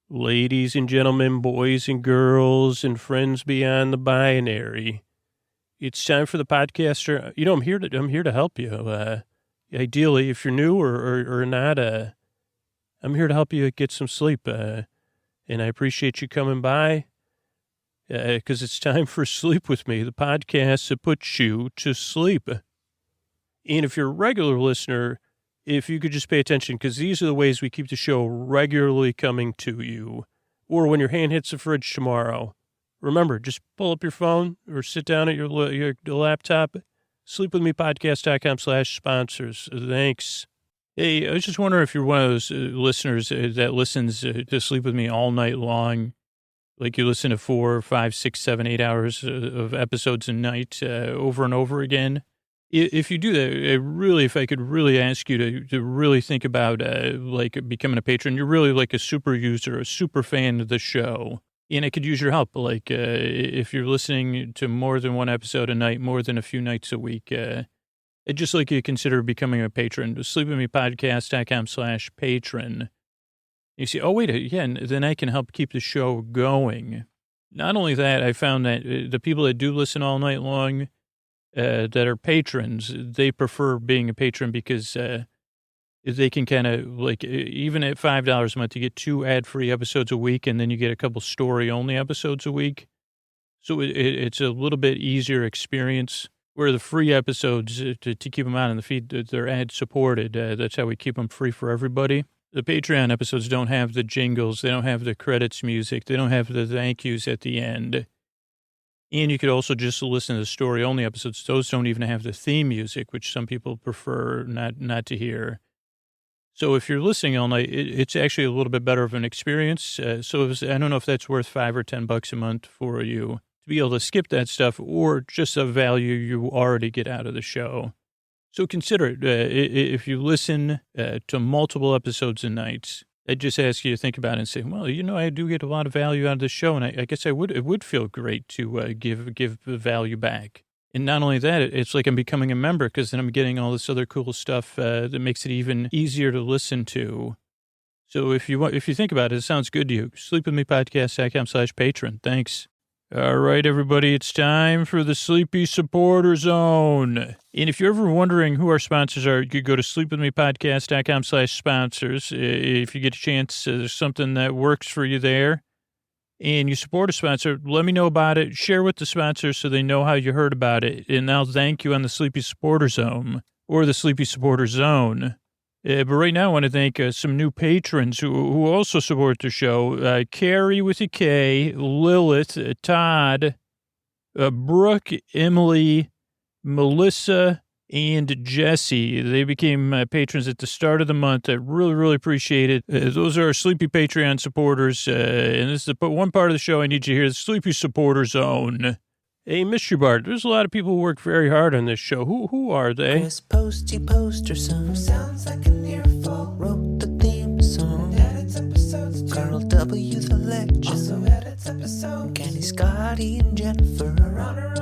Ladies and gentlemen, boys and girls, and friends beyond the binary, it's time for the podcaster. I'm here to help you. Ideally, if you're new or not, I'm here to help you get some sleep. And I appreciate you coming by, because it's time for Sleep With Me, the podcast that puts you to sleep. And if you're a regular listener, if you could just pay attention, because these are the ways we keep the show regularly coming to you. Or when your hand hits the fridge tomorrow, remember, just pull up your phone or sit down at your laptop, sleepwithmepodcast.com/sponsors. Thanks. Hey, I was just wondering if you're one of those listeners that listens to Sleep With Me all night long, like you listen to 4, 5, 6, 7, 8 hours of episodes a night over and over again. If you do that, if I could really ask you to really think about like becoming a patron, you're really like a super user, a super fan of the show, and I could use your help. Like if you're listening to more than one episode a night, more than a few nights a week, I'd just like you to consider becoming a patron. sleepwithmepodcast.com/patron. You see, oh wait, yeah, and then I can help keep the show going. Not only that, I found that the people that do listen all night long, that are patrons, they prefer being a patron because they can kind of like, even at $5 a month, you get 2 ad-free episodes a week, and then you get a couple story-only episodes a week. So it's a little bit easier experience, where the free episodes, to keep them out in the feed, they're ad-supported. That's how we keep them free for everybody. The Patreon episodes don't have the jingles. They don't have the credits music. They don't have the thank yous at the end. And you could also just listen to the story-only episodes. Those don't even have the theme music, which some people prefer not to hear. So if you're listening all night, it's actually a little bit better of an experience. I don't know if that's worth $5 or $10 a month for you to be able to skip that stuff, or just a value you already get out of the show. So consider it. If you listen to multiple episodes a night, I'd just ask you to think about it and say, well, I do get a lot of value out of the show, and I guess it would feel great to give the value back. And not only that, it's like I'm becoming a member, because then I'm getting all this other cool stuff that makes it even easier to listen to. So if you think about it, it sounds good to you. sleepwithmepodcast.com/patron. Thanks. All right, everybody, it's time for the Sleepy Supporter Zone. And if you're ever wondering who our sponsors are, you could go to sleepwithmepodcast.com/sponsors. If you get a chance, there's something that works for you there, and you support a sponsor, let me know about it. Share with the sponsors so they know how you heard about it, and I'll thank you on the Sleepy Supporter Zone, or the Sleepy Supporter Zone. But right now, I want to thank some new patrons who also support the show. Carrie with a K, Lilith, Todd, Brooke, Emily, Melissa, and Jesse. They became patrons at the start of the month. I really, really appreciate it. Those are our Sleepy Patreon supporters. And this is the one part of the show I need you to hear, the Sleepy Supporter Zone. Hey, Mystery Bart, there's a lot of people who work very hard on this show. Who are they? Chris Posty Poster Son sounds like an earful. Wrote the theme song. Edits episodes too. Carl W. the Legend also edits episodes. Kenny, Scotty, and Jennifer. Runner.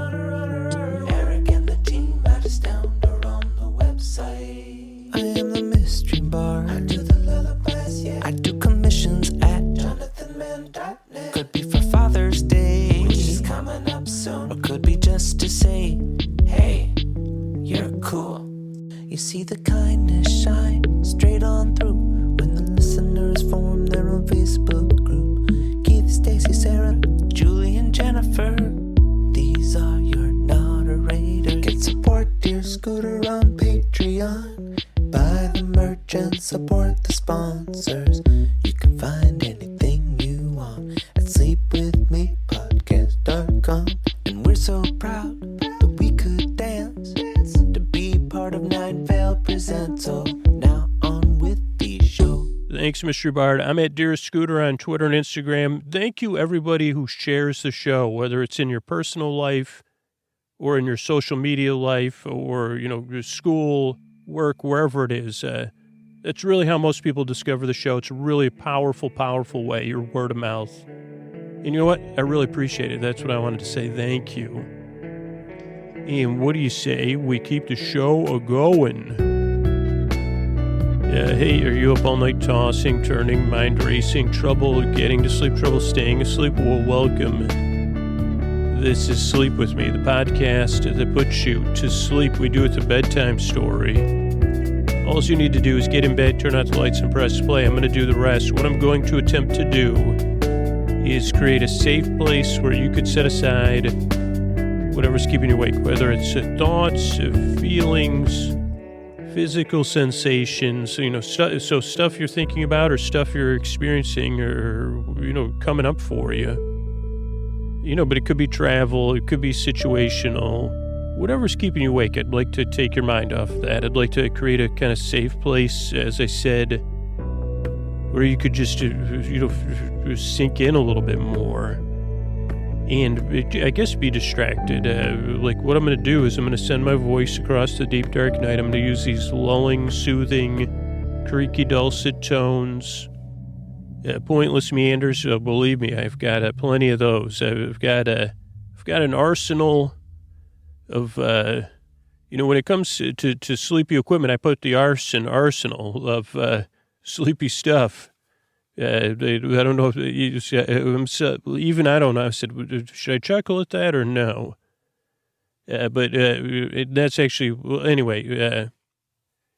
Eric and the team at Astound are on the website. I am the Mystery Bart. I do the lullabies, yeah. I do commissions at JonathanMann.net. Could be for Father's Day, which is coming up soon. Or could be just to say, hey, you're cool. You see the kindness shine straight on through when the listeners form their own Facebook group. Keith, Stacy, Sarah, Julie, and Jennifer. These are your moderators. Get support, dear Scooter, on Patreon. Buy the merch and support the sponsors. You can find anything you want at sleepwithmepodcast.com. And we're so proud that we could dance to be part of Nine Vale Presents. So now on with the show. Thanks, Mystery Bard. I'm at Dearest Scooter on Twitter and Instagram. Thank you, everybody who shares the show, whether it's in your personal life or in your social media life or, your school, work, wherever it is. That's really how most people discover the show. It's a really powerful, powerful way, your word of mouth. And you know what? I really appreciate it. That's what I wanted to say. Thank you. And what do you say we keep the show a-going? Hey, are you up all night tossing, turning, mind racing, trouble getting to sleep, trouble staying asleep? Well, welcome. This is Sleep With Me, the podcast that puts you to sleep. We do it a bedtime story. All you need to do is get in bed, turn out the lights, and press play. I'm going to do the rest. What I'm going to attempt to do is create a safe place where you could set aside whatever's keeping you awake, whether it's thoughts, feelings, physical sensations, so stuff you're thinking about or stuff you're experiencing or, coming up for you. But it could be travel, it could be situational, whatever's keeping you awake. I'd like to take your mind off that. I'd like to create a kind of safe place, as I said, where you could just, sink in a little bit more. And I guess be distracted. What I'm going to do is I'm going to send my voice across the deep, dark night. I'm going to use these lulling, soothing, creaky, dulcet tones. Pointless meanders. Believe me, I've got plenty of those. I've got an arsenal of, when it comes to sleepy equipment, I put the arsenal of sleepy stuff. I don't know if even I don't know. I said, should I chuckle at that or no? But that's actually, well, anyway.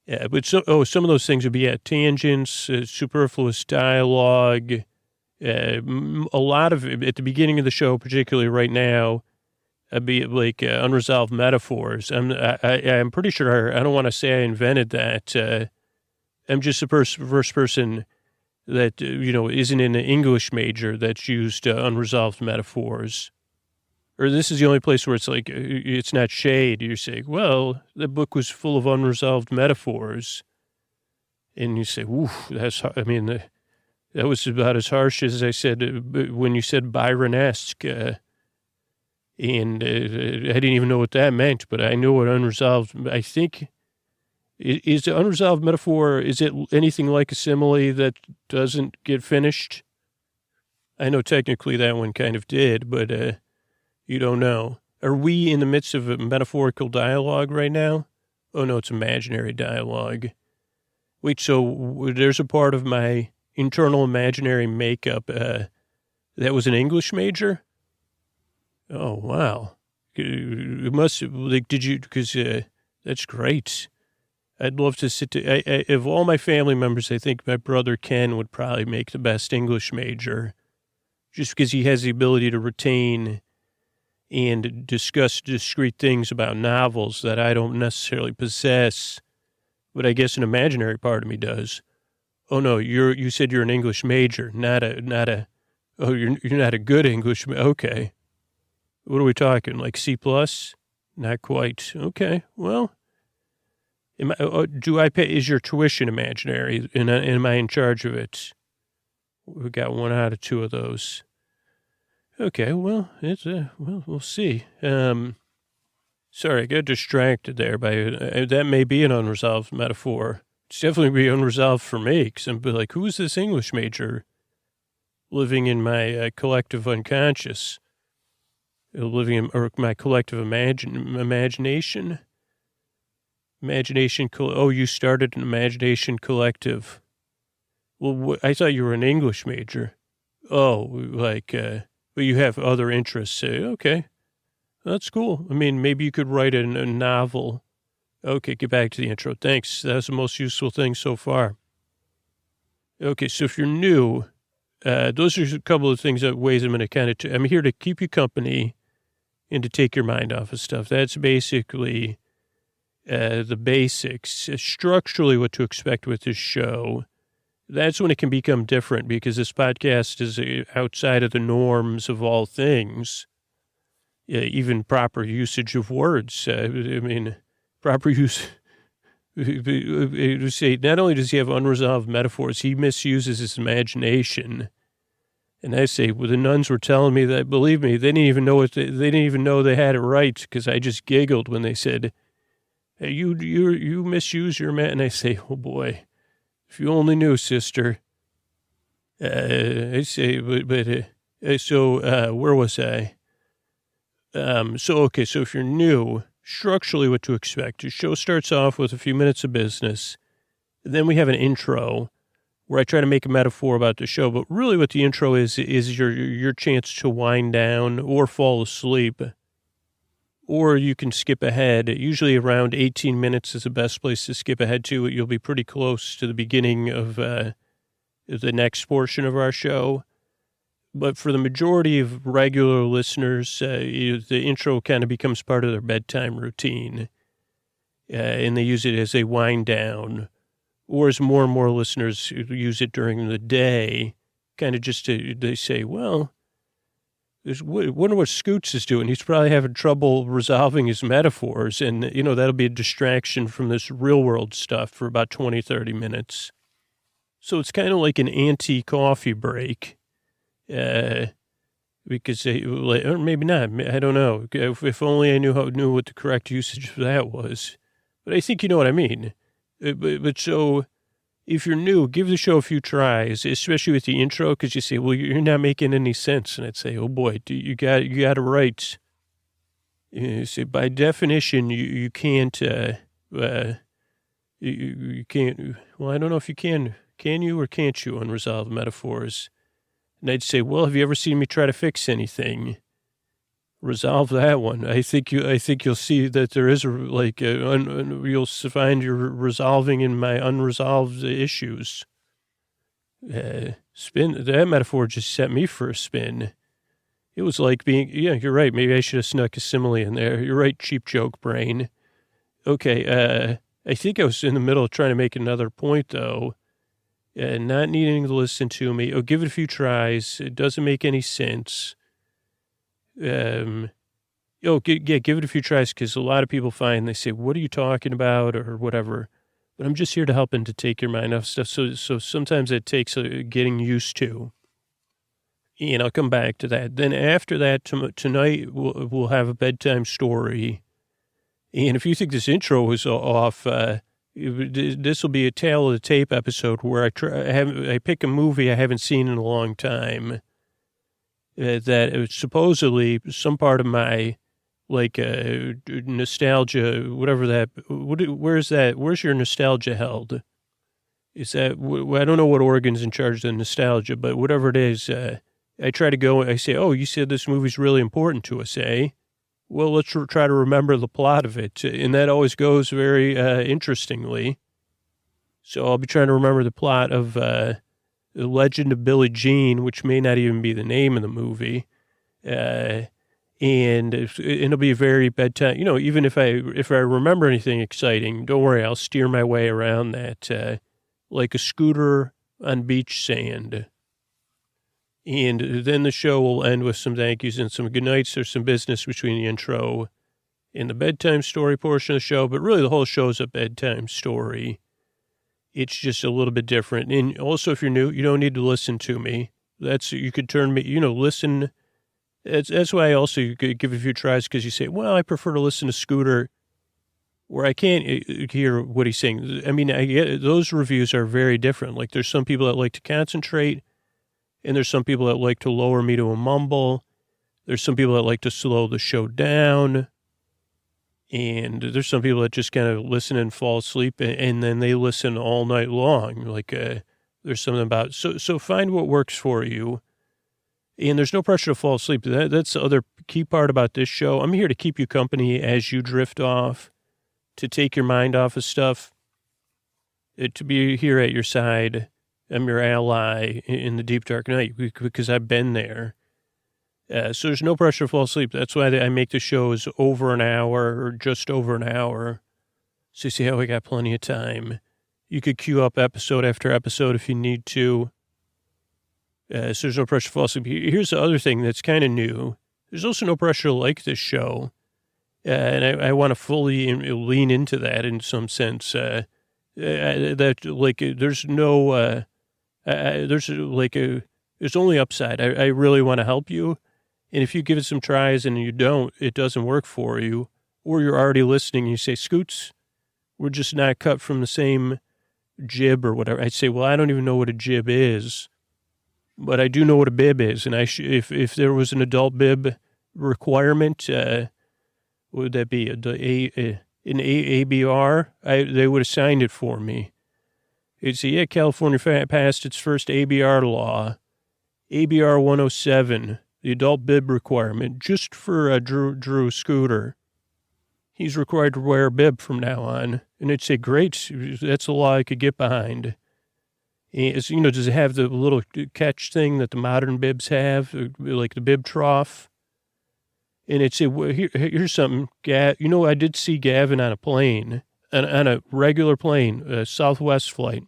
But some of those things would be tangents, superfluous dialogue, a lot of at the beginning of the show, particularly right now, I'd be like unresolved metaphors. I'm pretty sure I don't want to say I invented that. I'm just the first person that, isn't in an English major that's used unresolved metaphors. Or this is the only place where it's like, it's not shade. You're saying, well, the book was full of unresolved metaphors. And you say, oof, that was about as harsh as I said when you said Byron-esque. And I didn't even know what that meant, but I know what unresolved, I think. Is the unresolved metaphor, is it anything like a simile that doesn't get finished? I know technically that one kind of did, but you don't know. Are we in the midst of a metaphorical dialogue right now? Oh, no, it's imaginary dialogue. Wait, so there's a part of my internal imaginary makeup that was an English major? Oh, wow. It must, did you, because that's great. I'd love to sit of all my family members, I think my brother Ken would probably make the best English major just because he has the ability to retain and discuss discrete things about novels that I don't necessarily possess, but I guess an imaginary part of me does. Oh no, you said you're an English major, you're not a good English, okay. What are we talking, like C+? Not quite. Okay, well. Do I pay? Is your tuition imaginary? And am I in charge of it? We got 1 out of 2 of those. Okay, well, we'll see. Sorry, I got distracted there by that. May be an unresolved metaphor. It's definitely be unresolved for me because I'm like, who is this English major living in my collective unconscious? Living in my collective imagination. You started an imagination collective. Well, I thought you were an English major. Oh, but you have other interests. Okay, that's cool. I mean, maybe you could write a novel. Okay, get back to the intro. Thanks. That's the most useful thing so far. Okay, so if you're new, those are a couple of ways I'm going to I'm here to keep you company and to take your mind off of stuff. That's basically the basics, structurally what to expect with this show. That's when it can become different because this podcast is outside of the norms of all things, even proper usage of words. Proper use. Say, not only does he have unresolved metaphors, he misuses his imagination. And I say, well, the nuns were telling me that, believe me, they didn't even know they had it right because I just giggled when they said, hey, you misuse your man. And I say, oh boy, if you only knew, sister. I say, so where was I? So if you're new, structurally what to expect. Your show starts off with a few minutes of business. Then we have an intro where I try to make a metaphor about the show, but really what the intro is your chance to wind down or fall asleep, or you can skip ahead. Usually around 18 minutes is the best place to skip ahead to. You'll be pretty close to the beginning of the next portion of our show. But for the majority of regular listeners, the intro kind of becomes part of their bedtime routine, and they use it as a wind down. Or as more and more listeners use it during the day, kind of just they say, well, wonder what Scoots is doing. He's probably having trouble resolving his metaphors. And, that'll be a distraction from this real world stuff for about 20, 30 minutes. So it's kind of like an anti-coffee break. Because or maybe not. I don't know. If only I knew what the correct usage for that was. But I think you know what I mean. But so if you're new, give the show a few tries, especially with the intro, because you say, well, you're not making any sense. And I'd say, oh boy, you got it right. You say, by definition, you can't, you can't, well, I don't know if you can you or can't you unresolved metaphors? And I'd say, well, have you ever seen me try to fix anything? Resolve that one. I think you'll see that there is you'll find you're resolving in my unresolved issues. Spin. That metaphor just set me for a spin. It was like you're right. Maybe I should have snuck a simile in there. You're right. Cheap joke brain. Okay. I think I was in the middle of trying to make another point though. Not needing to listen to me. Oh, give it a few tries. It doesn't make any sense. Give it a few tries, because a lot of people find they say, what are you talking about, or whatever, but I'm just here to help and to take your mind off stuff. So sometimes it takes getting used to, and I'll come back to that. Then after that, tonight we'll have a bedtime story. And if you think this intro was off, this will be a tale of the tape episode where I pick a movie I haven't seen in a long time. That supposedly some part of my nostalgia, whatever that, where's your nostalgia held? Is that, I don't know what organ's in charge of the nostalgia, but whatever it is, I try to go, I say, oh, you said this movie's really important to us, eh? Well, let's try to remember the plot of it. And that always goes very interestingly. So I'll be trying to remember the plot of, The Legend of Billie Jean, which may not even be the name of the movie, and it'll be a very bedtime. Even if I remember anything exciting, don't worry, I'll steer my way around that like a scooter on beach sand. And then the show will end with some thank yous and some good nights. There's some business between the intro and the bedtime story portion of the show, but really the whole show's a bedtime story. It's just a little bit different. And also, if you're new, you don't need to listen to me. You could turn me, listen. That's why I also you could give a few tries, because you say, well, I prefer to listen to Scooter, where I can't hear what he's saying. I mean, I get those reviews are very different. Like, there's some people that like to concentrate, and there's some people that like to lower me to a mumble. There's some people that like to slow the show down. And there's some people that just kind of listen and fall asleep, and then they listen all night long. Like, there's something about, so find what works for you. And there's no pressure to fall asleep. That's the other key part about this show. I'm here to keep you company as you drift off, to take your mind off of stuff, to be here at your side. I'm your ally in the deep dark night, because I've been there. So there's no pressure to fall asleep. That's why I make the shows over an hour or just over an hour. So you see how we got plenty of time. You could queue up episode after episode if you need to. So there's no pressure to fall asleep. Here's the other thing that's kind of new. There's also no pressure to like this show. And I want to fully lean into that in some sense. There's only upside. I really want to help you. And if you give it some tries and it doesn't work for you, or you're already listening and you say, Scoots, we're just not cut from the same jib or whatever. I'd say, well, I don't even know what a jib is, but I do know what a bib is. And if there was an adult bib requirement, what would that be? An ABR? They would have signed it for me. California passed its first ABR law, ABR 107, the adult bib requirement, just for Drew Scooter. He's required to wear a bib from now on. And it's a great, that's a law I could get behind. Does it have the little catch thing that the modern bibs have, like the bib trough? And here's something, I did see Gavin on a plane, on a regular plane, a Southwest flight.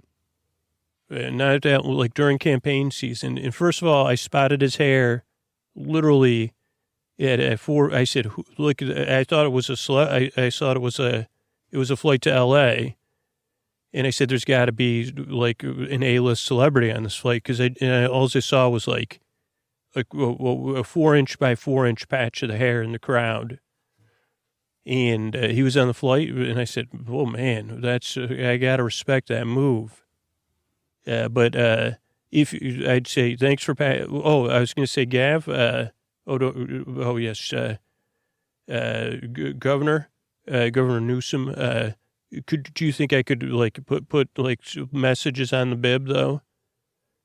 Not that, like during campaign season. And first of all, I spotted his hair literally at 4. I said, look, I thought it was I thought it was a flight to LA. And I said, there's got to be like an A-list celebrity on this flight. Cause all I saw was like a 4-inch by 4-inch patch of the hair in the crowd. And he was on the flight. And I said, oh man, I got to respect that move. But I'd say thanks for I was going to say Gav. Yes, Governor Newsom. Do you think I could like put like messages on the bib though?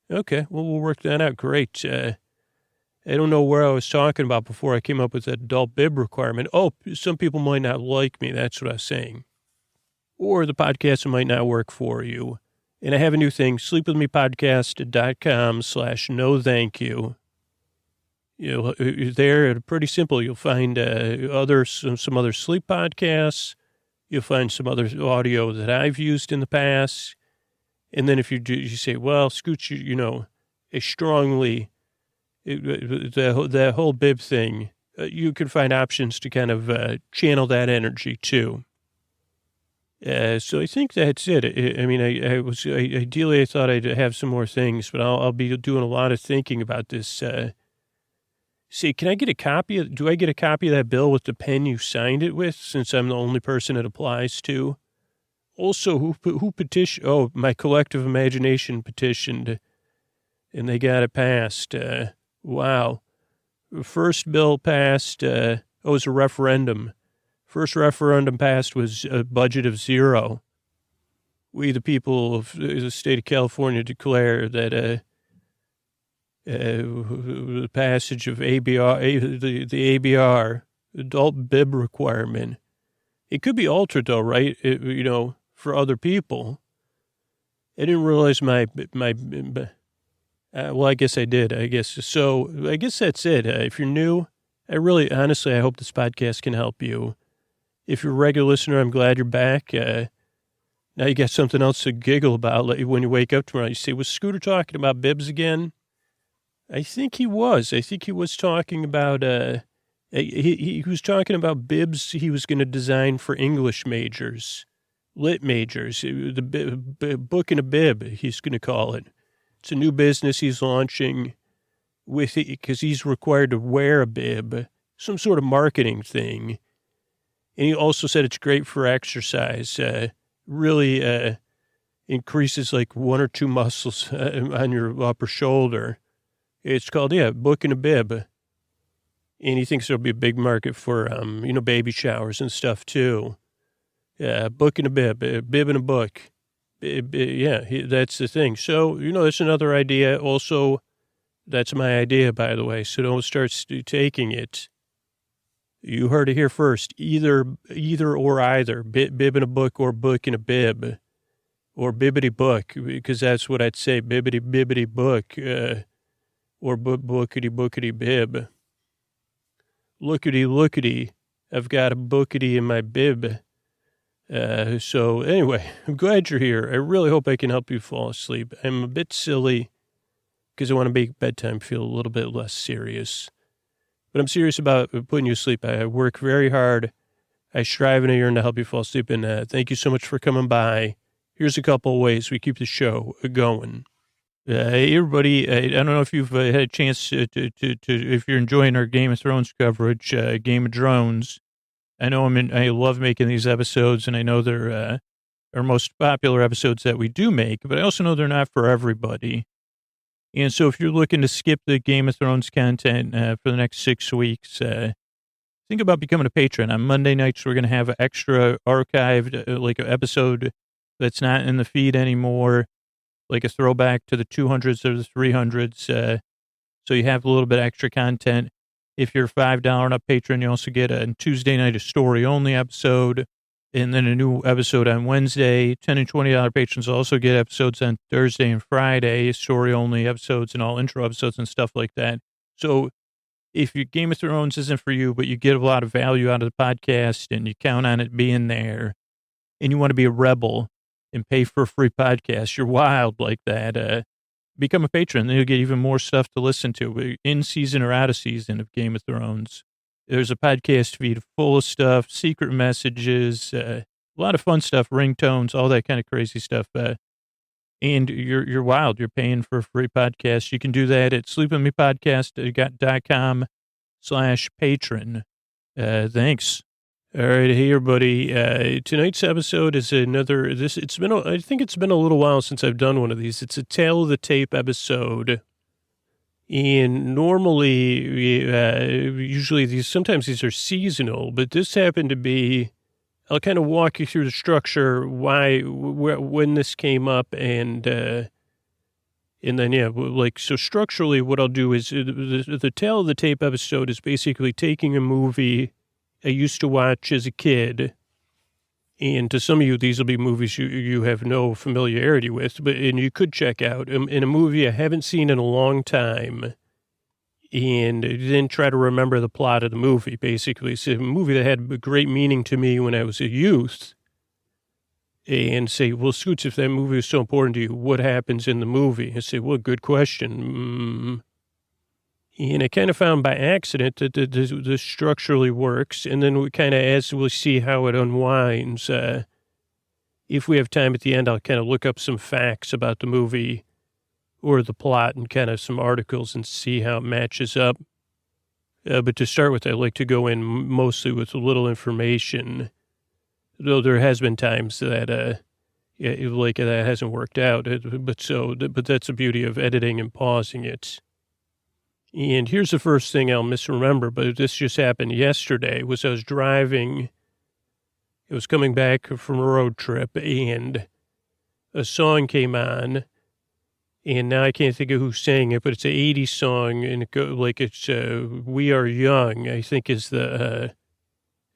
Okay, well we'll work that out. Great. I don't know where I was talking about before I came up with that adult bib requirement. Oh, some people might not like me. That's what I was saying. Or the podcast might not work for you. And I have a new thing, sleepwithmepodcast.com/no thank you. There, pretty simple. You'll find some other sleep podcasts. You'll find some other audio that I've used in the past. And then if you say, well, Scooch, the whole bib thing, you can find options to kind of channel that energy too. So I think that's it. Ideally I thought I'd have some more things, but I'll be doing a lot of thinking about this. Can I get a copy? Do I get a copy of that bill with the pen you signed it with, since I'm the only person it applies to? Also, who petitioned? Oh, my collective imagination petitioned, and they got it passed. Wow. First bill passed, it was a referendum. First referendum passed was a budget of 0. We, the people of the state of California, declare that the passage of ABR, the ABR, adult bib requirement, it could be altered though, right? For other people. I didn't realize well, I guess I did, I guess. So I guess that's it. If you're new, honestly, I hope this podcast can help you. If you're a regular listener, I'm glad you're back. Now you got something else to giggle about when you wake up tomorrow. You say, was Scooter talking about bibs again? I think he was. I think he was talking about, he was talking about bibs he was going to design for English majors, lit majors, the book in a bib, he's going to call it. It's a new business he's launching with it because he's required to wear a bib, some sort of marketing thing. And he also said it's great for exercise, really increases like 1 or 2 muscles on your upper shoulder. It's called, book in a bib. And he thinks there'll be a big market for, baby showers and stuff too. Book in a bib, bib in a book. That's the thing. So, that's another idea. Also, that's my idea, by the way. So don't start taking it. You heard it here first. Either or either. Bib in a book or book in a bib. Or bibbity book, because that's what I'd say. Bibbity book. Or bookity bib. Lookity. I've got a bookity in my bib. So anyway, I'm glad you're here. I really hope I can help you fall asleep. I'm a bit silly because I want to make bedtime feel a little bit less serious. But I'm serious about putting you to sleep. I work very hard. I strive and I yearn to help you fall asleep. And thank you so much for coming by. Here's a couple of ways we keep the show going. Hey, everybody, I don't know if you've had a chance to if you're enjoying our Game of Thrones coverage, Game of Drones. I know I love making these episodes, and I know they're our most popular episodes that we do make, but I also know they're not for everybody. And so if you're looking to skip the Game of Thrones content for the next 6 weeks, think about becoming a patron. On Monday nights, we're going to have an extra archived, like an episode that's not in the feed anymore. like a throwback to the 200s or the 300s. So you have a little bit extra content. If you're a $5 and up patron, you also get a Tuesday night, a story-only episode, and then a new episode on Wednesday. $10 and $20 patrons also get episodes on Thursday and Friday, story-only episodes and all intro episodes and stuff like that. So if your Game of Thrones isn't for you, but you get a lot of value out of the podcast and you count on it being there, and you want to be a rebel and pay for a free podcast, you're wild like that, become a patron. Then you'll get even more stuff to listen to in season or out of season of Game of Thrones. There's a podcast feed full of stuff, secret messages, a lot of fun stuff, ringtones, all that kind of crazy stuff. And you're wild. You're paying for a free podcast. You can do that at sleepwithmepodcast.com/patron. Thanks. All right, hey everybody. Tonight's episode is another. I think it's been a little while since I've done one of these. It's a Tale of the Tape episode, and normally, usually sometimes these are seasonal, but this happened to be. I'll kind of walk you through the structure, when this came up, and then so structurally, what I'll do is the Tale of the Tape episode is basically taking a movie I used to watch as a kid, and to some of you, these will be movies you have no familiarity with, and you could check out in a movie I haven't seen in a long time, and then try to remember the plot of the movie. Basically, it's a movie that had great meaning to me when I was a youth, and say, well, Scoots, if that movie was so important to you, what happens in the movie? I say, well, good question. And I kind of found by accident that this structurally works. And then we kind of, as we'll see how it unwinds, if we have time at the end, I'll kind of look up some facts about the movie or the plot and kind of some articles and see how it matches up. But to start with, I like to go in mostly with a little information, though there has been times that, that hasn't worked out. But that's the beauty of editing and pausing it. And here's the first thing I'll misremember, but this just happened yesterday, was I was driving. I was coming back from a road trip, and a song came on, and now I can't think of who sang it, but it's an 80s song, and it's We Are Young, I think is the,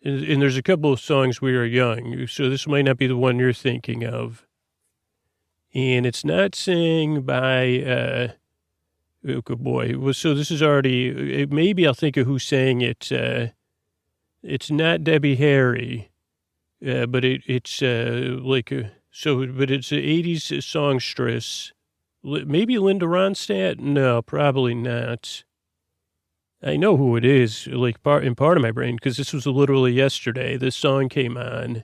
and there's a couple of songs, We Are Young, so this might not be the one you're thinking of. And it's not sang by, oh, good boy. Well, so this is already, maybe I'll think of who sang it. It's not Debbie Harry, but it's but it's an 80s songstress. Maybe Linda Ronstadt? No, probably not. I know who it is, in part of my brain, because this was literally yesterday. This song came on,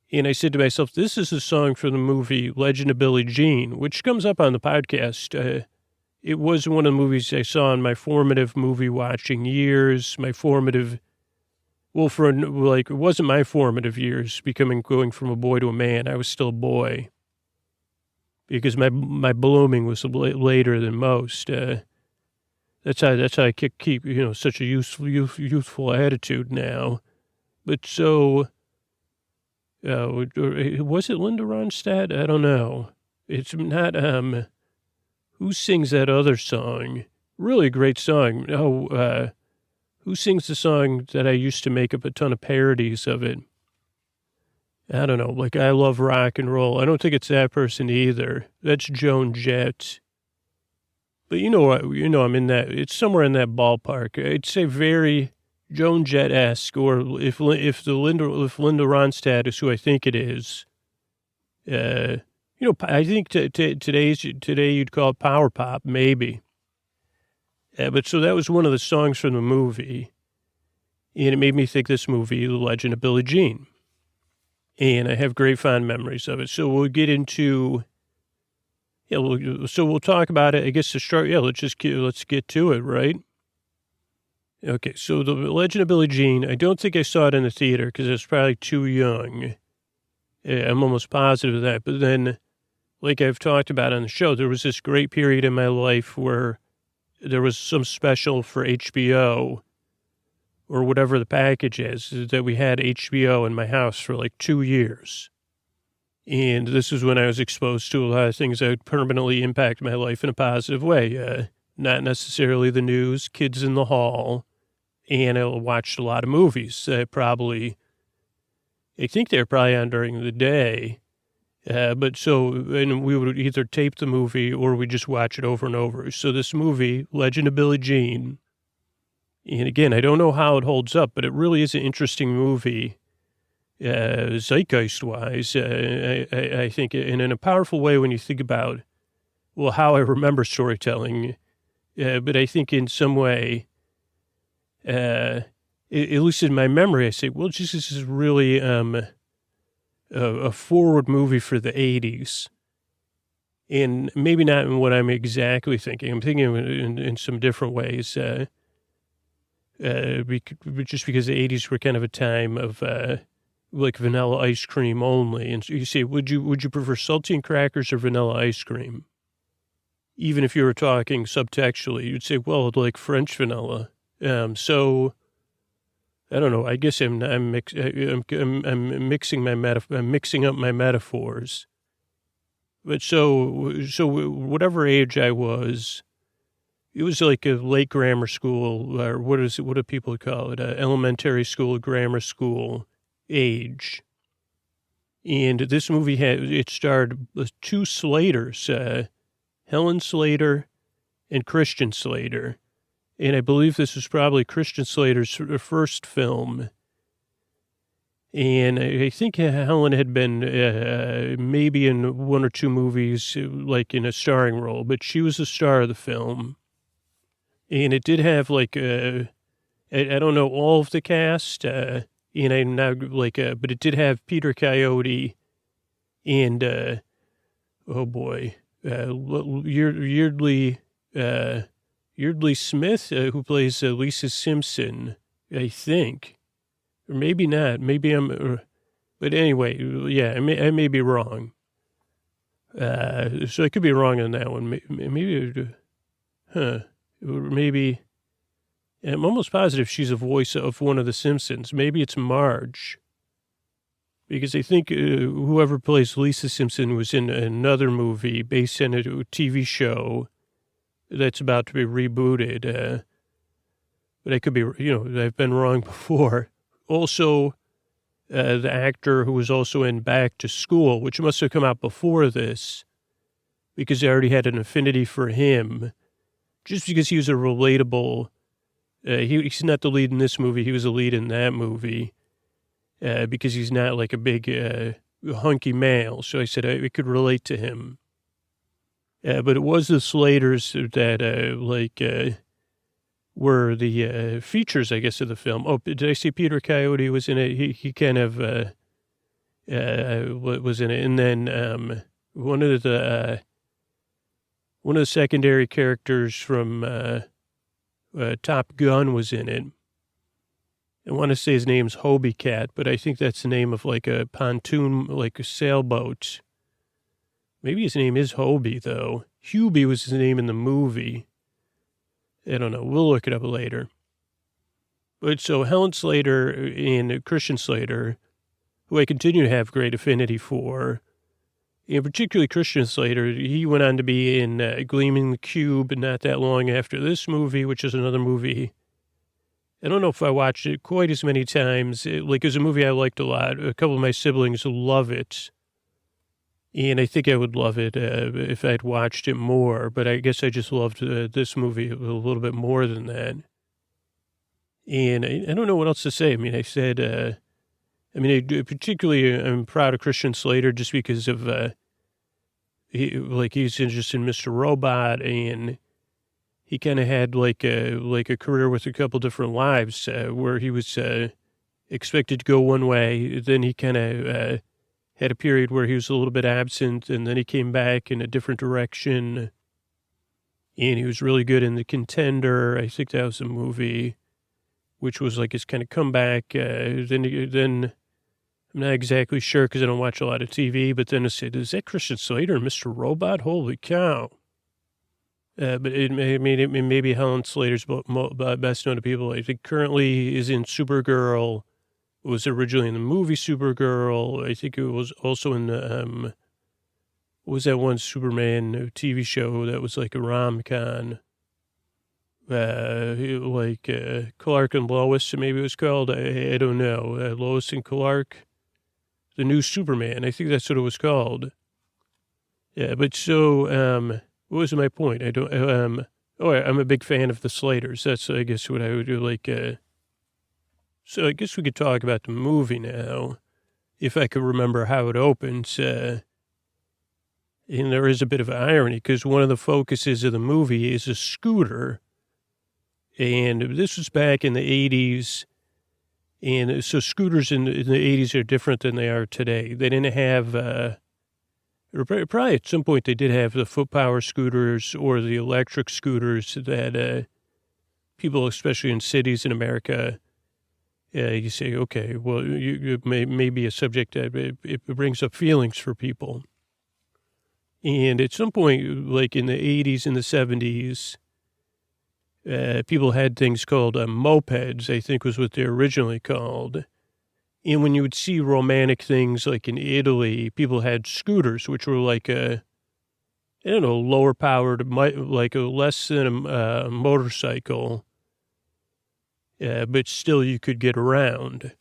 and I said to myself, this is a song from the movie Legend of Billie Jean, which comes up on the podcast. It was one of the movies I saw in my formative movie watching years, it wasn't my formative years, going from a boy to a man. I was still a boy because my blooming was later than most. That's how I keep, such a youthful attitude now. But so, was it Linda Ronstadt? I don't know. It's not, who sings that other song? Really great song. Who sings the song that I used to make up a ton of parodies of it? I don't know. I Love Rock and Roll. I don't think it's that person either. That's Joan Jett. But I'm in that. It's somewhere in that ballpark. I'd say very Joan Jett-esque, or if Linda Ronstadt is who I think it is. I think today you'd call it power pop, maybe. But so that was one of the songs from the movie, and it made me think this movie, The Legend of Billie Jean. And I have great fond memories of it. So we'll get into, we'll talk about it. I guess to start, let's get to it, right? Okay, so The Legend of Billie Jean, I don't think I saw it in the theater because I was probably too young. I'm almost positive of that. But then, like I've talked about on the show, there was this great period in my life where there was some special for HBO or whatever the package is, that we had HBO in my house for 2 years. And this is when I was exposed to a lot of things that would permanently impact my life in a positive way. Not necessarily the news, kids in the hall, and I watched a lot of movies. I think they're probably on during the day. And we would either tape the movie or we just watch it over and over. So this movie, Legend of Billie Jean, and again, I don't know how it holds up, but it really is an interesting movie, zeitgeist-wise. I think, and in a powerful way when you think about, well, how I remember storytelling. But I think in some way, at least in my memory, I say, well, Jesus is really a forward movie for the 80s. And maybe not in what I'm exactly thinking. I'm thinking in some different ways. Just because the 80s were kind of a time of like vanilla ice cream only. And so you say, would you prefer saltine crackers or vanilla ice cream? Even if you were talking subtextually, you'd say, well, like French vanilla. So I don't know. I guess I'm mixing up my metaphors. But so whatever age I was, it was like a late grammar school, or what do people call it? Elementary school, grammar school age. And this movie it starred two Slaters, Helen Slater and Christian Slater. And I believe this was probably Christian Slater's first film. And I think Helen had been maybe in one or two movies, like in a starring role, but she was the star of the film. And it did have like, I don't know all of the cast, and I'm not like, but it did have Peter Coyote and, oh boy, Yeardley Smith, who plays Lisa Simpson, I think. Or maybe not. Maybe but anyway, yeah, I may be wrong. So I could be wrong on that one. Maybe, I'm almost positive she's a voice of one of the Simpsons. Maybe it's Marge. Because I think whoever plays Lisa Simpson was in another movie based on a TV show that's about to be rebooted. But I could be, I've been wrong before. Also, the actor who was also in Back to School, which must have come out before this, because I already had an affinity for him, just because he was a relatable, he's not the lead in this movie, he was a lead in that movie, because he's not like a big, hunky male, so I said I could relate to him. But it was the Slaters that, were the features, I guess, of the film. Oh, did I say Peter Coyote was in it? He kind of was in it. And then one of the secondary characters from Top Gun was in it. I want to say his name's Hobie Cat, but I think that's the name of like a pontoon, like a sailboat. Maybe his name is Hobie, though. Hubie was his name in the movie. I don't know. We'll look it up later. But so Helen Slater and Christian Slater, who I continue to have great affinity for, and particularly Christian Slater, he went on to be in Gleaming the Cube not that long after this movie, which is another movie. I don't know if I watched it quite as many times. It was a movie I liked a lot. A couple of my siblings love it. And I think I would love it if I'd watched it more, but I guess I just loved this movie a little bit more than that. And I don't know what else to say. I mean, particularly I'm proud of Christian Slater just because of, he's just in Mr. Robot, and he kind of had like a career with a couple different lives where he was expected to go one way, then he kind of had a period where he was a little bit absent, and then he came back in a different direction. And he was really good in The Contender. I think that was a movie, which was like his kind of comeback. Then I'm not exactly sure because I don't watch a lot of TV, but then I said, is that Christian Slater and Mr. Robot? Holy cow. But maybe Helen Slater's best known to people. I think currently is in Supergirl was originally in the movie Supergirl. I think it was also in the, what was that one Superman TV show that was like a rom-com? Clark and Lois, maybe it was called. I don't know. Lois and Clark. The New Superman. I think that's what it was called. Yeah, but so, what was my point? I'm a big fan of the Slaters. That's, I guess, what I would do, so I guess we could talk about the movie now, if I could remember how it opens. And there is a bit of irony, because one of the focuses of the movie is a scooter. And this was back in the 80s. And so scooters in the 80s are different than they are today. They didn't have, probably at some point they did have the foot power scooters or the electric scooters that people, especially in cities in America, you say, okay, well, you may be a subject that it brings up feelings for people. And at some point, like in the 80s and the 70s, people had things called mopeds, I think was what they're originally called. And when you would see romantic things like in Italy, people had scooters, which were like lower powered, like a less than a motorcycle, but still you could get around.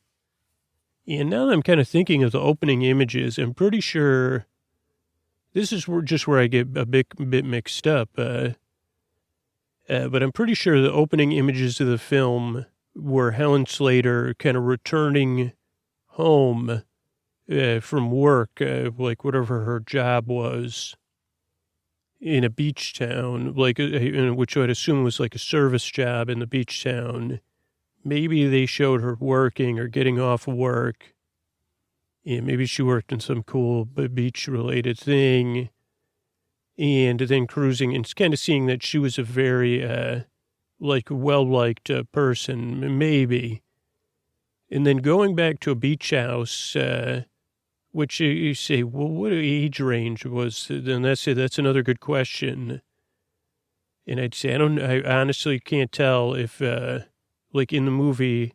And now that I'm kind of thinking of the opening images, I'm pretty sure this is just where I get a bit mixed up. But I'm pretty sure the opening images of the film were Helen Slater kind of returning home from work, like whatever her job was, in a beach town, which I'd assume was like a service job in the beach town. Maybe they showed her working or getting off work. Yeah, maybe she worked in some cool beach-related thing. And then cruising and kind of seeing that she was a very, well-liked person, maybe. And then going back to a beach house, which you say, well, what age range was? Then that's another good question. And I'd say, I honestly can't tell if, like in the movie,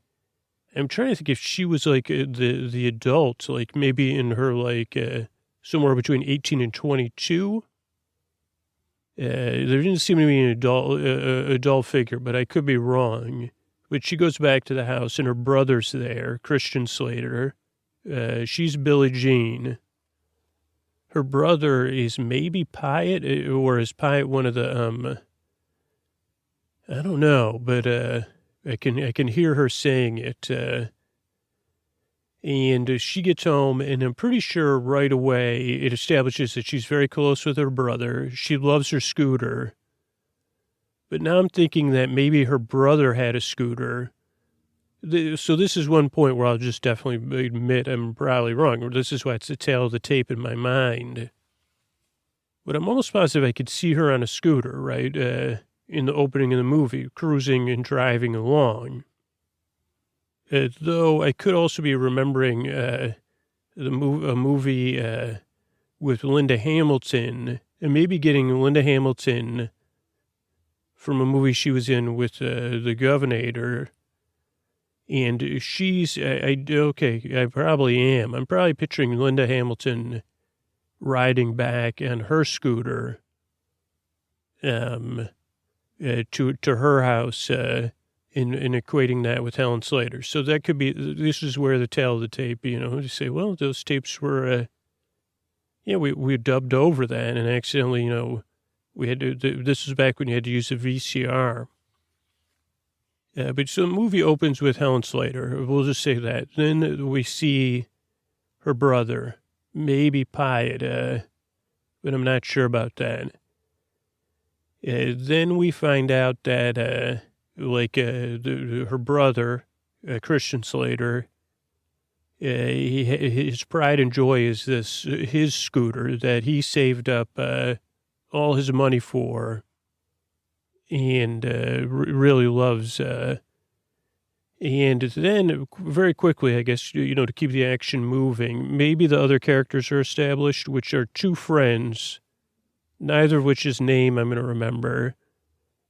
I'm trying to think if she was like the adult, like maybe in her somewhere between 18 and 22. There didn't seem to be an adult figure, but I could be wrong. But she goes back to the house and her brother's there, Christian Slater. She's Billie Jean. Her brother is maybe Pyatt, or is Pyatt one of the, I don't know, but, I can hear her saying it, and she gets home, and I'm pretty sure right away it establishes that she's very close with her brother. She loves her scooter. But now I'm thinking that maybe her brother had a scooter. So this is one point where I'll just definitely admit I'm probably wrong. This is why it's the tail of the tape in my mind. But I'm almost positive I could see her on a scooter, right? In the opening of the movie, cruising and driving along. Though I could also be remembering a movie with Linda Hamilton, and maybe getting Linda Hamilton from a movie she was in with the Governor. And she's, I probably am. I'm probably picturing Linda Hamilton riding back on her scooter to her house, in equating that with Helen Slater. So that could be, this is where the tail of the tape, to say, well, those tapes were, we dubbed over that and accidentally, we had to, this was back when you had to use a VCR. But so the movie opens with Helen Slater. We'll just say that. Then we see her brother, maybe Pyatt, but I'm not sure about that. Then we find out that, her brother, Christian Slater, his pride and joy is his scooter that he saved up all his money for and really loves. And then very quickly, I guess, to keep the action moving, maybe the other characters are established, which are two friends, neither of which's name I'm going to remember,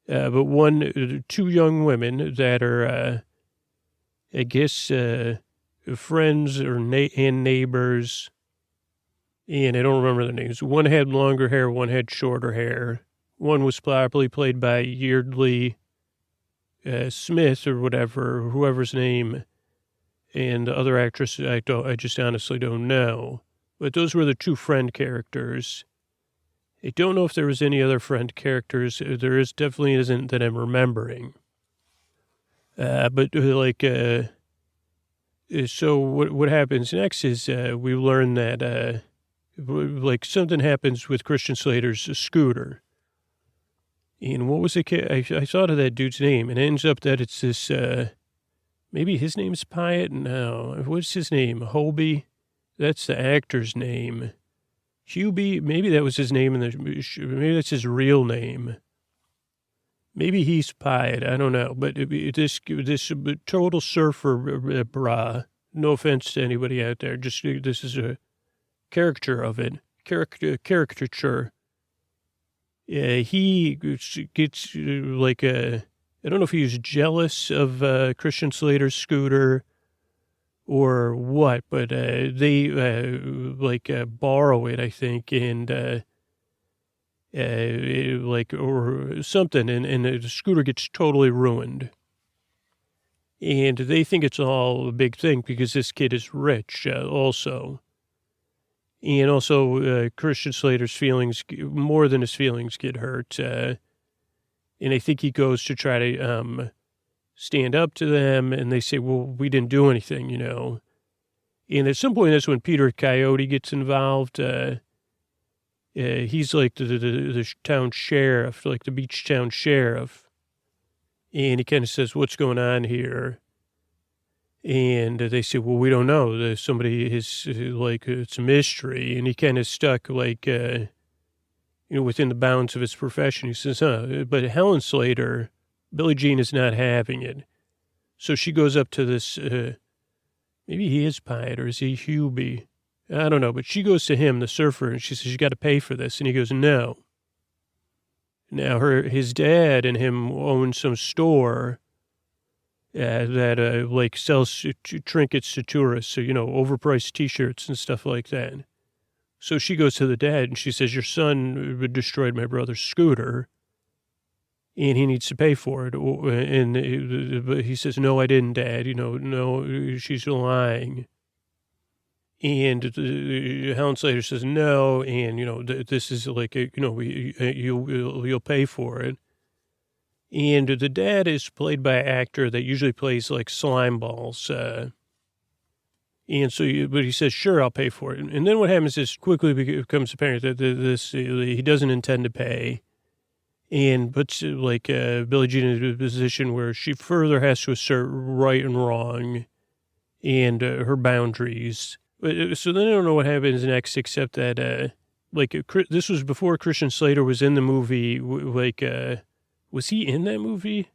but two young women that are, I guess, friends and neighbors, and I don't remember their names. One had longer hair, one had shorter hair. One was probably played by Yeardley Smith or whatever, whoever's name, and the other actress I just honestly don't know. But those were the two friend characters. I don't know if there was any other friend characters. There definitely isn't that I'm remembering. So what happens next is we learn that something happens with Christian Slater's scooter. And what was I thought of that dude's name, and it ends up that it's this, maybe his name's Pyatt? No. What's his name? Hobie? That's the actor's name. Hubie? Maybe that was his name, maybe that's his real name. Maybe he's Pyatt. I don't know. But this total surfer bra, no offense to anybody out there, just this is a caricature of it. Caricature. He gets I don't know if he was jealous of Christian Slater's scooter or what, but they borrow it, I think, and or something, and the scooter gets totally ruined. And they think it's all a big thing because this kid is rich also. And also, Christian Slater's feelings, more than his feelings, get hurt. And I think he goes to try to stand up to them, and they say, well, we didn't do anything, you know. And at some point, that's when Peter Coyote gets involved. He's like the town sheriff, like the beach town sheriff. And he kind of says, what's going on here? And they say, well, we don't know. There's somebody is it's a mystery. And he kind of stuck within the bounds of his profession. He says, but Helen Slater, Billie Jean is not having it. So she goes up to this, maybe he is Pyatt or is he Hubie? I don't know. But she goes to him, the surfer, and she says, you got to pay for this. And he goes, no. Now his dad and him own some store that sells trinkets to tourists, so, overpriced T-shirts and stuff like that. So she goes to the dad and she says, your son destroyed my brother's scooter and he needs to pay for it. And he says, no, I didn't, Dad. No, she's lying. And Helen Slater says, no, and, this is you'll pay for it. And the dad is played by an actor that usually plays like slime balls. But he says, sure, I'll pay for it. And then what happens is quickly becomes apparent that he doesn't intend to pay and puts Billie Jean in a position where she further has to assert right and wrong and her boundaries. So then I don't know what happens next except that, this was before Christian Slater was in the movie, was he in that movie?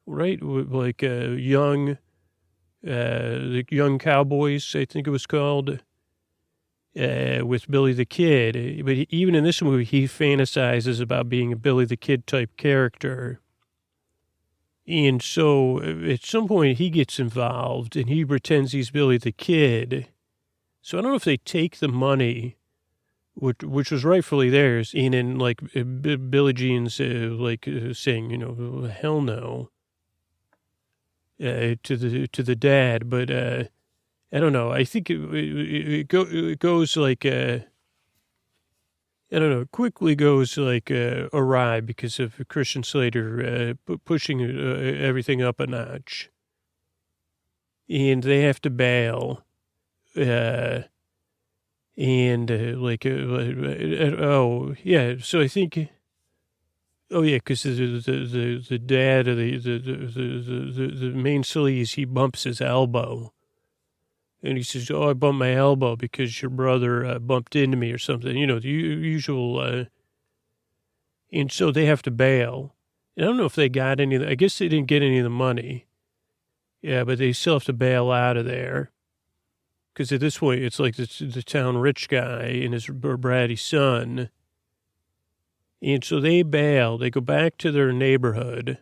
Right? The Young Cowboys, I think it was called, with Billy the Kid. But even in this movie, he fantasizes about being a Billy the Kid type character. And so at some point he gets involved and he pretends he's Billy the Kid. So I don't know if they take the money, which was rightfully theirs, and in Billie Jean's saying, hell no, to the dad. But I don't know. I think it goes quickly goes awry because of Christian Slater pushing everything up a notch, and they have to bail. So I think, because the dad of the main sleaze, he bumps his elbow, and he says, "Oh, I bumped my elbow because your brother bumped into me or something." The usual. And so they have to bail. I don't know if they got any. I guess they didn't get any of the money. Yeah, but they still have to bail out of there. Because at this point, it's like the town rich guy and his bratty son. And so they bail. They go back to their neighborhood.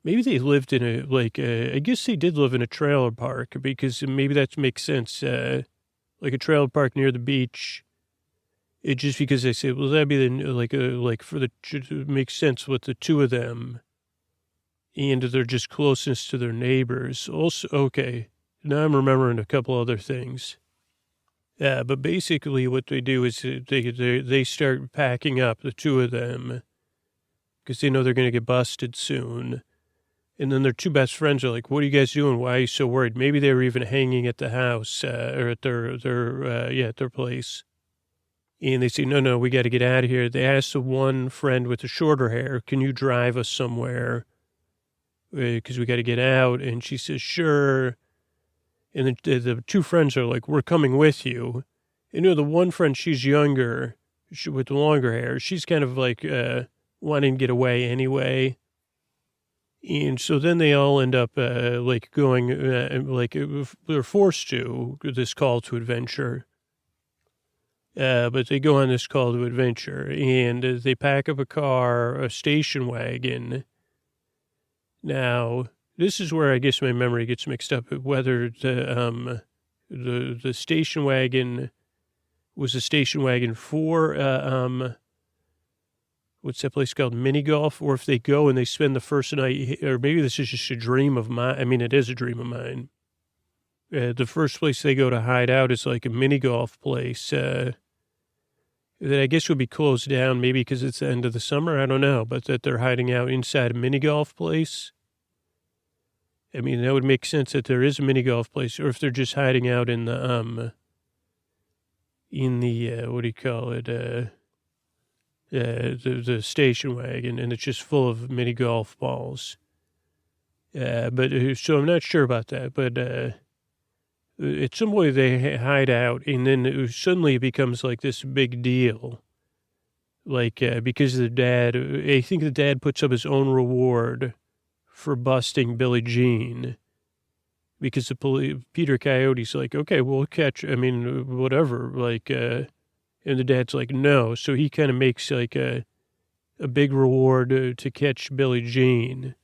maybe they lived in I guess they did live in a trailer park because maybe that makes sense. Like a trailer park near the beach. It just because they say, well, that'd be it makes sense with the two of them. And they're just closeness to their neighbors. Also, okay, now I'm remembering a couple other things. But basically what they do is they start packing up, the two of them, because they know they're going to get busted soon. And then their two best friends are like, what are you guys doing? Why are you so worried? Maybe they were even hanging at the house or at their place. And they say, no, we got to get out of here. They ask the one friend with the shorter hair, can you drive us somewhere? Because we got to get out. And she says, sure. And the two friends are like, we're coming with you. And, the one friend, she's younger, with the longer hair. She's kind of like wanting to get away anyway. And so then they all end up going, they're forced to this call to adventure. But they go on this call to adventure, and they pack up a station wagon. Now, this is where I guess my memory gets mixed up, whether the station wagon was a station wagon for, what's that place called, mini golf, or if they go and they spend the first night, or maybe this is just a dream of mine. I mean, it is a dream of mine. The first place they go to hide out is like a mini golf place that I guess would be closed down, maybe because it's the end of the summer. I don't know, but that they're hiding out inside a mini golf place. I mean, that would make sense that there is a mini golf place, or if they're just hiding out in the what do you call it? The station wagon, and it's just full of mini golf balls. But so I'm not sure about that, but at some way they hide out, and then suddenly it becomes like this big deal. Like, because the dad, I think the dad puts up his own reward for busting Billie Jean. Because Peter Coyote's like, okay, we'll catch, I mean, whatever, like, and the dad's like, no. So he kind of makes like a big reward to catch Billie Jean.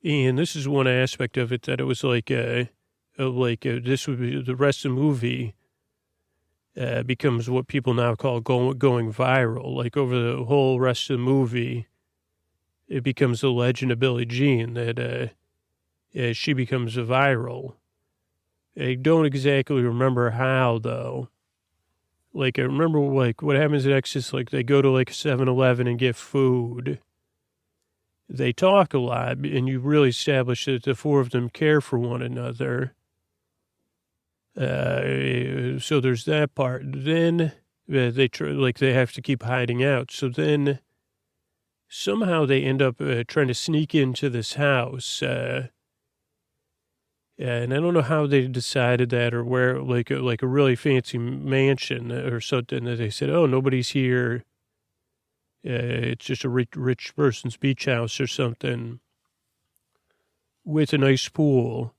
And this is one aspect of it, that it was like, this would be the rest of the movie becomes what people now call going viral. Like over the whole rest of the movie, it becomes the Legend of Billie Jean, that she becomes viral. I don't exactly remember how, though. Like, I remember, like, what happens next is, like, they go to, like, 7-Eleven and get food. They talk a lot, and you really establish that the four of them care for one another. So there's that part. Then they have to keep hiding out. So then somehow they end up trying to sneak into this house. And I don't know how they decided that, or where, like a really fancy mansion or something, that they said, oh, nobody's here. It's just a rich person's beach house or something with a nice pool.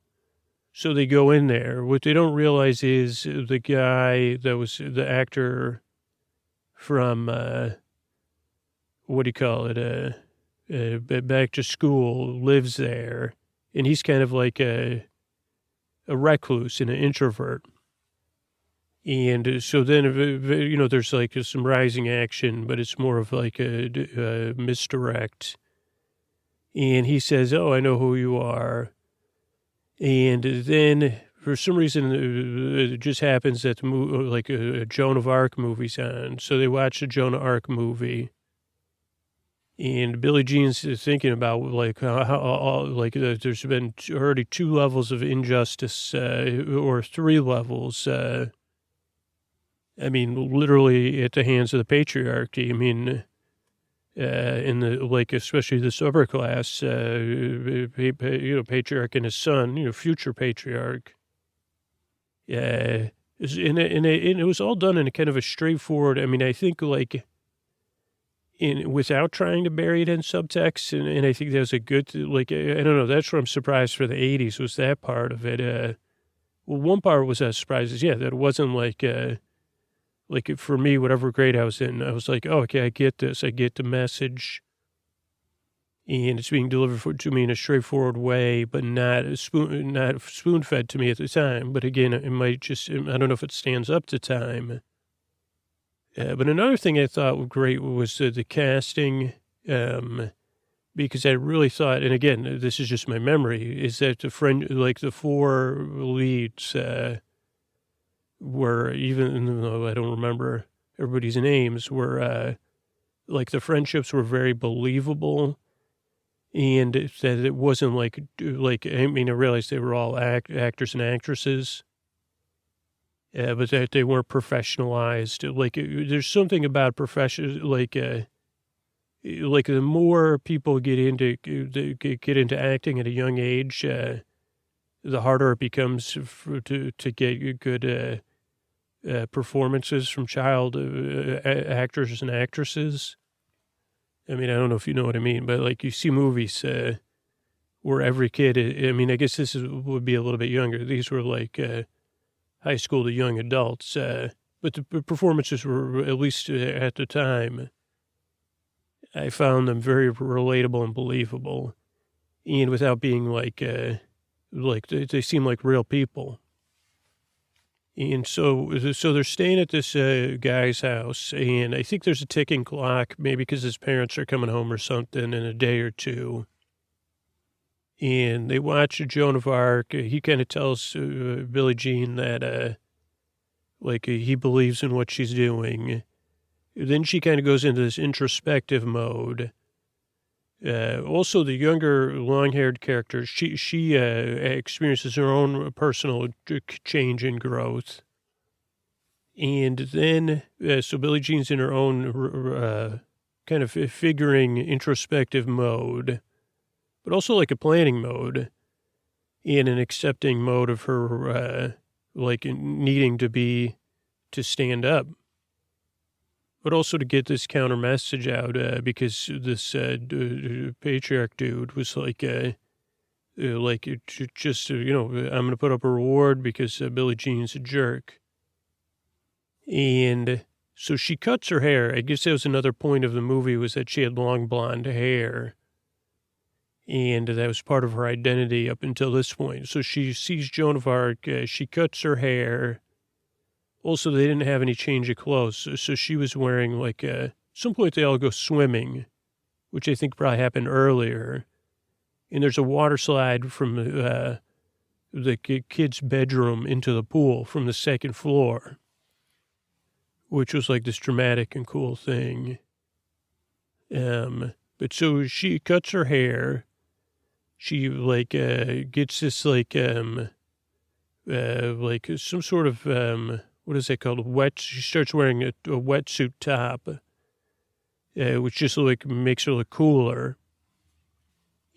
So they go in there. What they don't realize is the guy that was the actor from, what do you call it? Back to School lives there. And he's kind of like a recluse and an introvert. And so then, there's like some rising action, but it's more of like a misdirect. And he says, oh, I know who you are. And then for some reason, it just happens that a Joan of Arc movie's on. So they watch a Joan of Arc movie. And Billie Jean's thinking about like how there's been already 2 levels of injustice, or 3 levels. I mean, literally at the hands of the patriarchy. I mean, in the especially this upper class, patriarch and his son, future patriarch. And it was all done in a kind of a straightforward. I mean, I think without trying to bury it in subtext, and I think that was a good, I don't know, that's what I'm surprised for the 80s, was that part of it. Well, one part was that surprise is, that it wasn't like for me, whatever grade I was in, I was like, oh, okay, I get this, I get the message. and it's being delivered to me in a straightforward way, but not spoon-fed to me at the time. But again, it might just, I don't know if it stands up to time. But another thing I thought was great was the casting, because I really thought, and again, this is just my memory, is that the four leads were, even though I don't remember everybody's names, were like the friendships were very believable. And that it wasn't like, I mean, I realized they were all actors and actresses, but that they weren't professionalized. Like, there's something about the more people get into acting at a young age, the harder it becomes to get good performances from child actors and actresses. I mean, I don't know if you know what I mean, but like you see movies where every kid, I mean, I guess would be a little bit younger. These were like high school to young adults, but the performances were, at least at the time, I found them very relatable and believable, and without being like they seem like real people. And so they're staying at this guy's house, and I think there's a ticking clock, maybe because his parents are coming home or something in a day or two. And they watch Joan of Arc. He kind of tells Billie Jean that, he believes in what she's doing. Then she kind of goes into this introspective mode. Also, the younger, long-haired character, she experiences her own personal change and growth. And then, so Billie Jean's in her own kind of figuring introspective mode, but also like a planning mode and an accepting mode of her, needing to stand up. But also to get this counter message out, because this patriarch dude was I'm going to put up a reward because Billie Jean's a jerk. And so she cuts her hair. I guess that was another point of the movie, was that she had long blonde hair. And that was part of her identity up until this point. So she sees Joan of Arc, she cuts her hair. Also, they didn't have any change of clothes, so she was wearing, at some point they all go swimming, which I think probably happened earlier. And there's a water slide from the kid's bedroom into the pool from the second floor, which was like this dramatic and cool thing. But so she cuts her hair. She, gets this, some sort of... what is that called? She starts wearing a wetsuit top, which just makes her look cooler.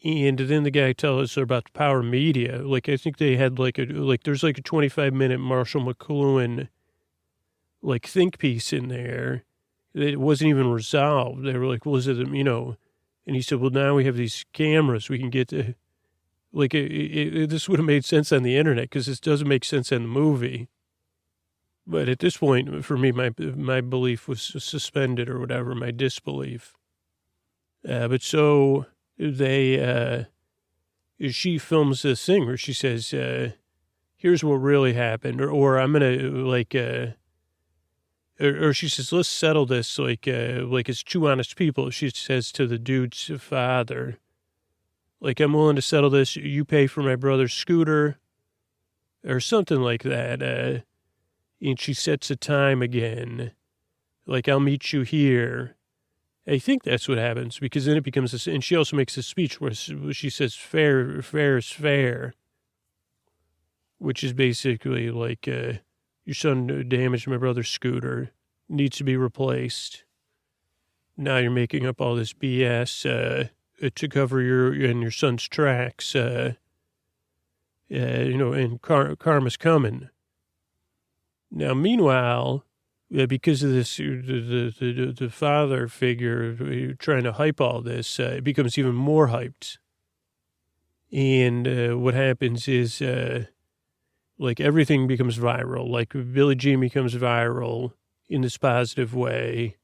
And then the guy tells her about the power of media. I think they had there's a 25-minute Marshall McLuhan, think piece in there. It wasn't even resolved. They were like, well, is it, and he said, well, now we have these cameras. We can get to, this would have made sense on the internet because this doesn't make sense in the movie. But at this point, for me, my belief was suspended or whatever, my disbelief. But so she films this thing where she says, here's what really happened. Or I'm going to, or she says, let's settle this it's two honest people. She says to the dude's father, I'm willing to settle this. You pay for my brother's scooter or something like that. And she sets a time again, I'll meet you here. I think that's what happens, because then it becomes this, and she also makes a speech where she says, fair is fair, which is basically your son damaged my brother's scooter, needs to be replaced. Now you're making up all this BS to cover your son's tracks, and karma's coming. Now, meanwhile, because of this, the father figure trying to hype all this, it becomes even more hyped. And what happens is, everything becomes viral. Billie Jean becomes viral in this positive way.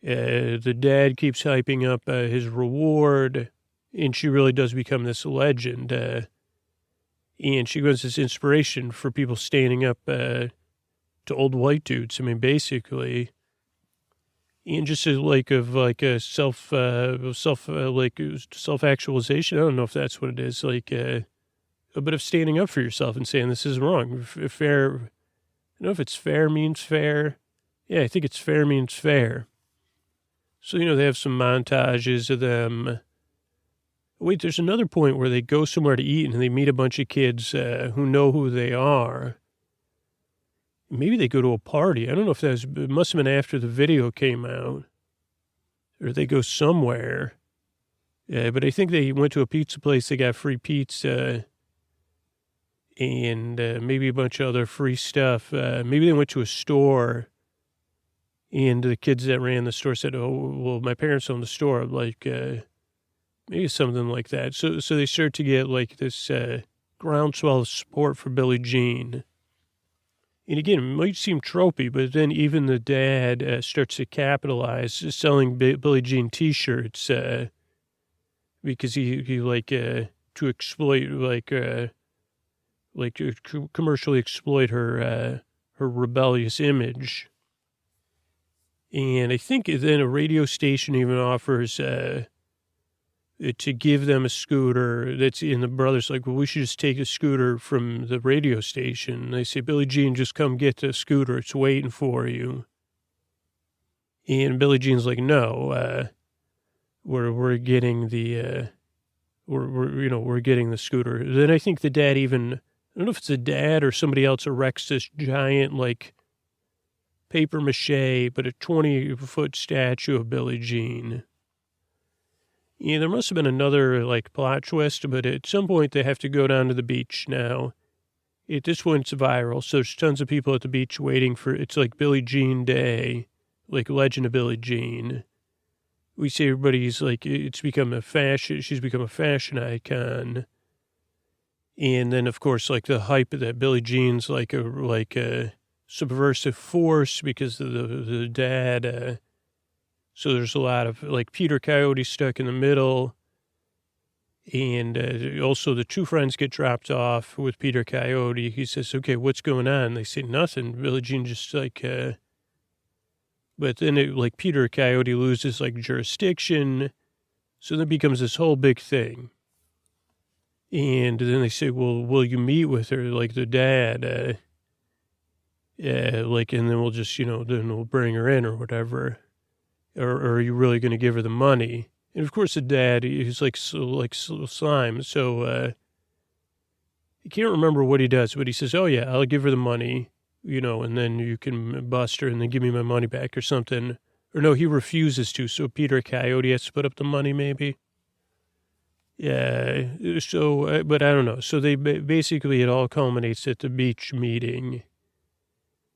The dad keeps hyping up his reward, and she really does become this legend. And she becomes this inspiration for people standing up to old white dudes. I mean, basically, and just a self actualization. I don't know if that's what it is. Like a bit of standing up for yourself and saying this is wrong. Fair. I don't know if it's fair means fair. Yeah, I think it's fair means fair. So, they have some montages of them. Wait, there's another point where they go somewhere to eat and they meet a bunch of kids who know who they are. Maybe they go to a party. I don't know if it must have been after the video came out. Or they go somewhere. Yeah, but I think they went to a pizza place. They got free pizza. And maybe a bunch of other free stuff. Maybe they went to a store. And the kids that ran the store said, oh, well, my parents own the store. Like, maybe something like that. So they start to get like this groundswell of support for Billie Jean. And again, it might seem tropey, but then even the dad starts to capitalize selling Billie Jean T-shirts because he like to exploit to commercially exploit her rebellious image. And I think then a radio station even offers to give them a scooter that's in the brother's like, well, we should just take a scooter from the radio station. And they say, Billie Jean, just come get the scooter. It's waiting for you. And Billie Jean's like, no, we're getting the, we're getting the scooter. Then I think the dad even, I don't know if it's a dad or somebody else erects this giant, like, paper mache, but a 20-foot statue of Billie Jean. Yeah, there must have been another, like, plot twist, but at some point they have to go down to the beach now. At this point, it's viral, so there's tons of people at the beach waiting for, it's like Billie Jean Day, like Legend of Billie Jean. We see everybody's, like, she's become a fashion icon. And then, of course, like, the hype that Billie Jean's, like a subversive force because of the dad, so there's a lot of, like, Peter Coyote stuck in the middle. And also the two friends get dropped off with Peter Coyote. He says, okay, what's going on? They say nothing. Billie Jean just, like, but then Peter Coyote loses, like, jurisdiction. So then it becomes this whole big thing. And then they say, well, will you meet with her? Like, the dad, and then we'll just, then we'll bring her in or whatever. Or are you really going to give her the money? And of course the dad, he's like slime. So, I can't remember what he does, but he says, oh yeah, I'll give her the money, and then you can bust her and then give me my money back or something. Or no, he refuses to. So Peter Coyote has to put up the money maybe. Yeah. So, but I don't know. So they basically, it all culminates at the beach meeting.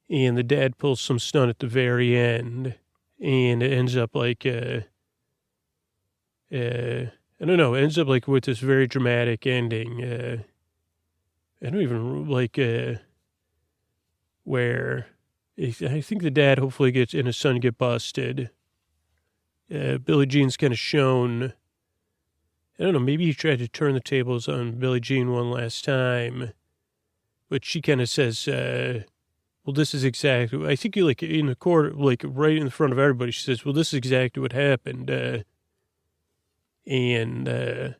And the dad pulls some stunt at the very end. And it ends up like, I don't know, it ends up like with this very dramatic ending. I don't even like, where I think the dad hopefully gets, and his son get busted. Billie Jean's kind of shown, I don't know, maybe he tried to turn the tables on Billie Jean one last time. But she kind of says, well, this is exactly, I think like in the court, like right in front of everybody, she says, well, this is exactly what happened. I don't know.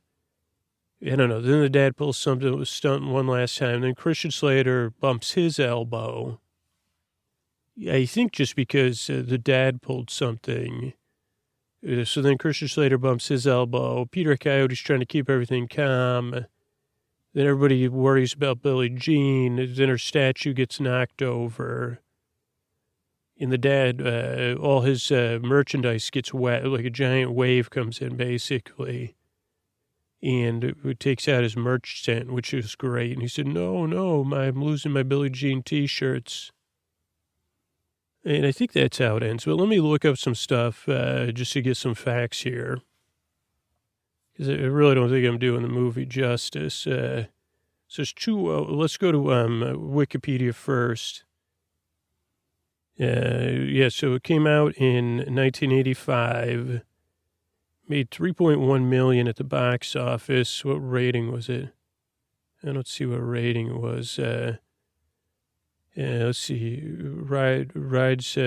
Then the dad pulls something that was stunting one last time. Then Christian Slater bumps his elbow. I think just because the dad pulled something. So then Christian Slater bumps his elbow. Peter Coyote's trying to keep everything calm. Then everybody worries about Billie Jean. Then her statue gets knocked over. And the dad, all his merchandise gets wet. Like a giant wave comes in, basically. And it takes out his merch tent, which is great. And he said, no, I'm losing my Billie Jean T-shirts. And I think that's how it ends. But let me look up some stuff just to get some facts here. Because I really don't think I'm doing the movie justice. So there's two, let's go to Wikipedia first. So it came out in 1985, made $3.1 million at the box office. What rating was it? I don't see what rating it was. Let's see. Rides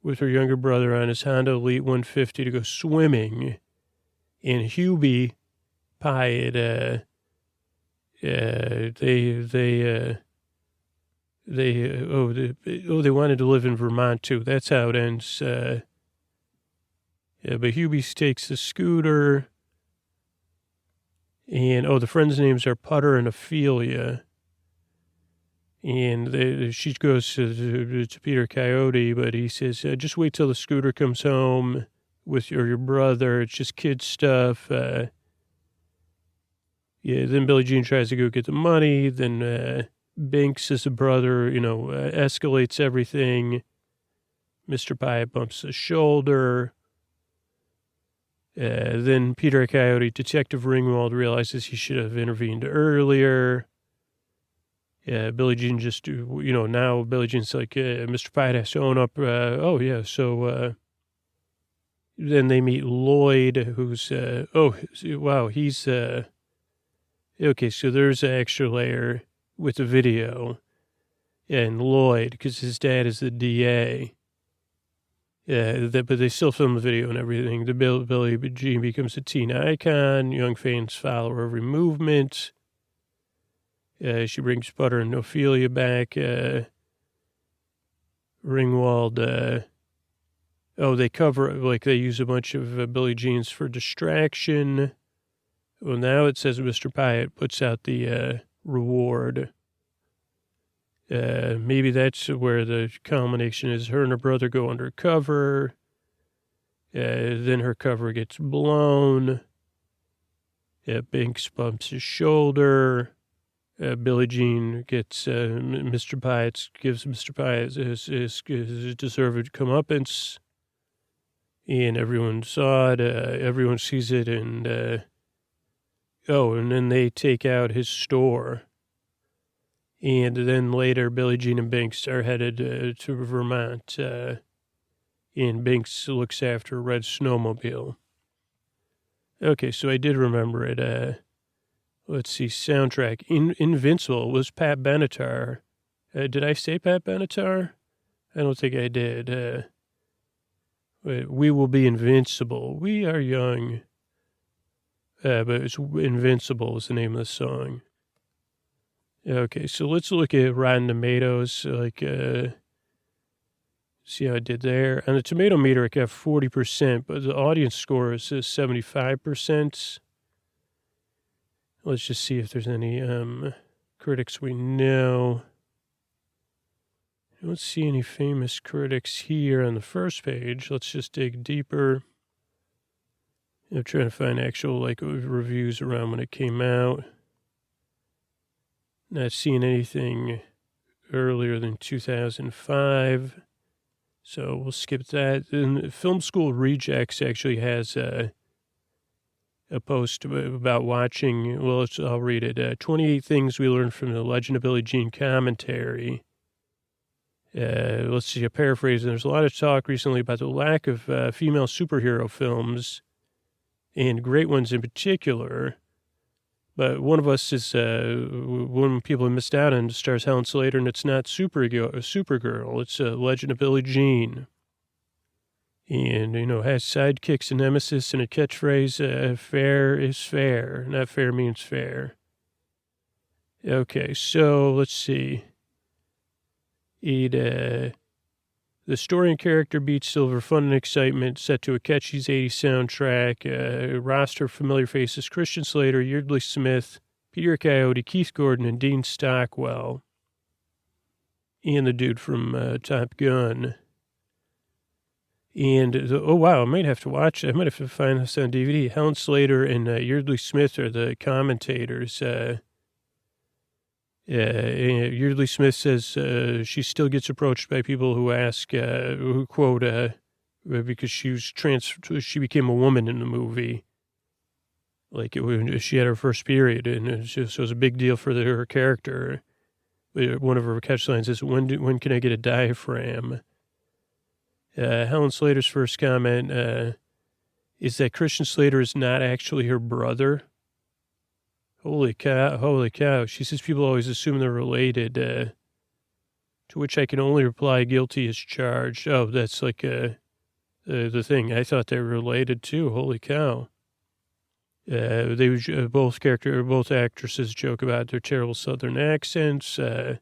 with her younger brother on his Honda Elite 150 to go swimming, and Hubie Pyatt, they wanted to live in Vermont too. That's how it ends. But Hubie takes the scooter, and the friends' names are Putter and Ophelia. And she goes to Peter Coyote, but he says, just wait till the scooter comes home with your brother. It's just kid stuff. Then Billie Jean tries to go get the money. Then Binks is a brother, escalates everything. Mr. Pyatt bumps his shoulder. Then Peter Coyote, Detective Ringwald, realizes he should have intervened earlier. Billie Jean now Billie Jean's like, Mr. Pyatt has to own up. So then they meet Lloyd, who's, he's, okay, so there's an extra layer with the video. And Lloyd, because his dad is the DA. But they still film the video and everything. Billie Jean becomes a teen icon. Young fans follow her every movement. She brings Putter and Ophelia back. Ringwald, they cover, they use a bunch of Billie Jeans for distraction. Well, now it says Mr. Pyatt puts out the reward. Maybe that's where the culmination is. Her and her brother go undercover. Then her cover gets blown. Binks bumps his shoulder. Billie Jean gets gives Mr. Pyatt his deserved comeuppance. And everyone saw it. Everyone sees it. And then they take out his store. And then later, Billie Jean and Binks are headed to Vermont. And Binks looks after a red snowmobile. Okay, so I did remember it. Let's see, soundtrack. Invincible was Pat Benatar. Did I say Pat Benatar? I don't think I did. We will be invincible. We are young. But it's Invincible is the name of the song. Okay, so let's look at Rotten Tomatoes. See how I did there. On the tomato meter, it got 40%, but the audience score is 75%. Let's just see if there's any critics we know. I don't see any famous critics here on the first page. Let's just dig deeper. I'm trying to find actual reviews around when it came out. Not seeing anything earlier than 2005. So we'll skip that. And Film School Rejects actually has a post about watching. Well, I'll read it. 28 Things We Learned from the Legend of Billie Jean commentary. Let's see, a paraphrase. There's a lot of talk recently about the lack of female superhero films, and great ones in particular. But one of us is one people have missed out on stars Helen Slater, and it's not Supergirl. It's Legend of Billie Jean. And, has sidekicks and nemesis and a catchphrase, fair is fair. Not fair means fair. Okay, so let's see. The story and character beats silver fun and excitement, set to a catchy 80s soundtrack. Roster of familiar faces: Christian Slater, Yeardley Smith, Peter Coyote, Keith Gordon, and Dean Stockwell. And the dude from Top Gun. And, I might have to watch. I might have to find this on DVD. Helen Slater and Yeardley Smith are the commentators. Yeardley Smith says she still gets approached by people who ask, who quote, because she became a woman in the movie. She had her first period, and so it was a big deal for her character. one of her catch lines is, when can I get a diaphragm? Helen Slater's first comment is that Christian Slater is not actually her brother. Holy cow. She says people always assume they're related, to which I can only reply, guilty as charged. Oh, that's like the thing. I thought they were related too. Holy cow. Both actresses joke about their terrible Southern accents. They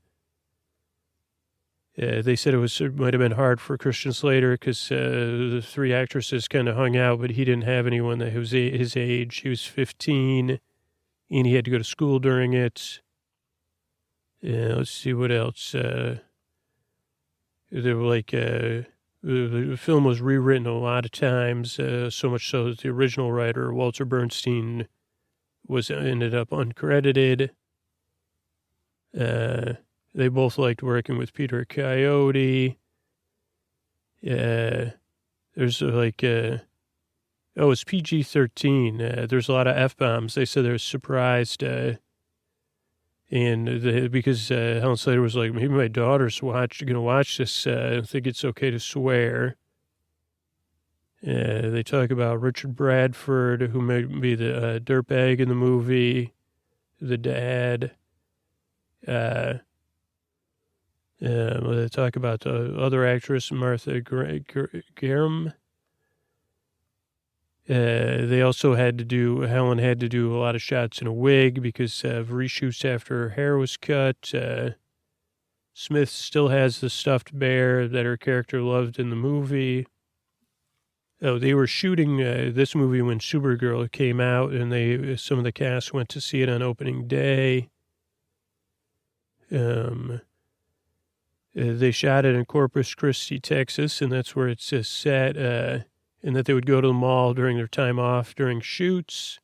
said it might have been hard for Christian Slater because the three actresses kind of hung out, but he didn't have anyone that was his age. He was 15, and he had to go to school during it. Let's see what else. They were like, the film was rewritten a lot of times, so much so that the original writer, Walter Bernstein, ended up uncredited. They both liked working with Peter Coyote. There's it's PG-13. There's a lot of F-bombs. They said they were surprised. Because Helen Slater was like, maybe my daughter's going to watch this. I think it's okay to swear. They talk about Richard Bradford, who may be the dirtbag in the movie, the dad. They talk about the other actress, Martha Graham. Helen had to do a lot of shots in a wig because of reshoots after her hair was cut. Smith still has the stuffed bear that her character loved in the movie. Oh, they were shooting this movie when Supergirl came out, and some of the cast went to see it on opening day. They shot it in Corpus Christi, Texas, and that's where it's set. And that they would go to the mall during their time off during shoots.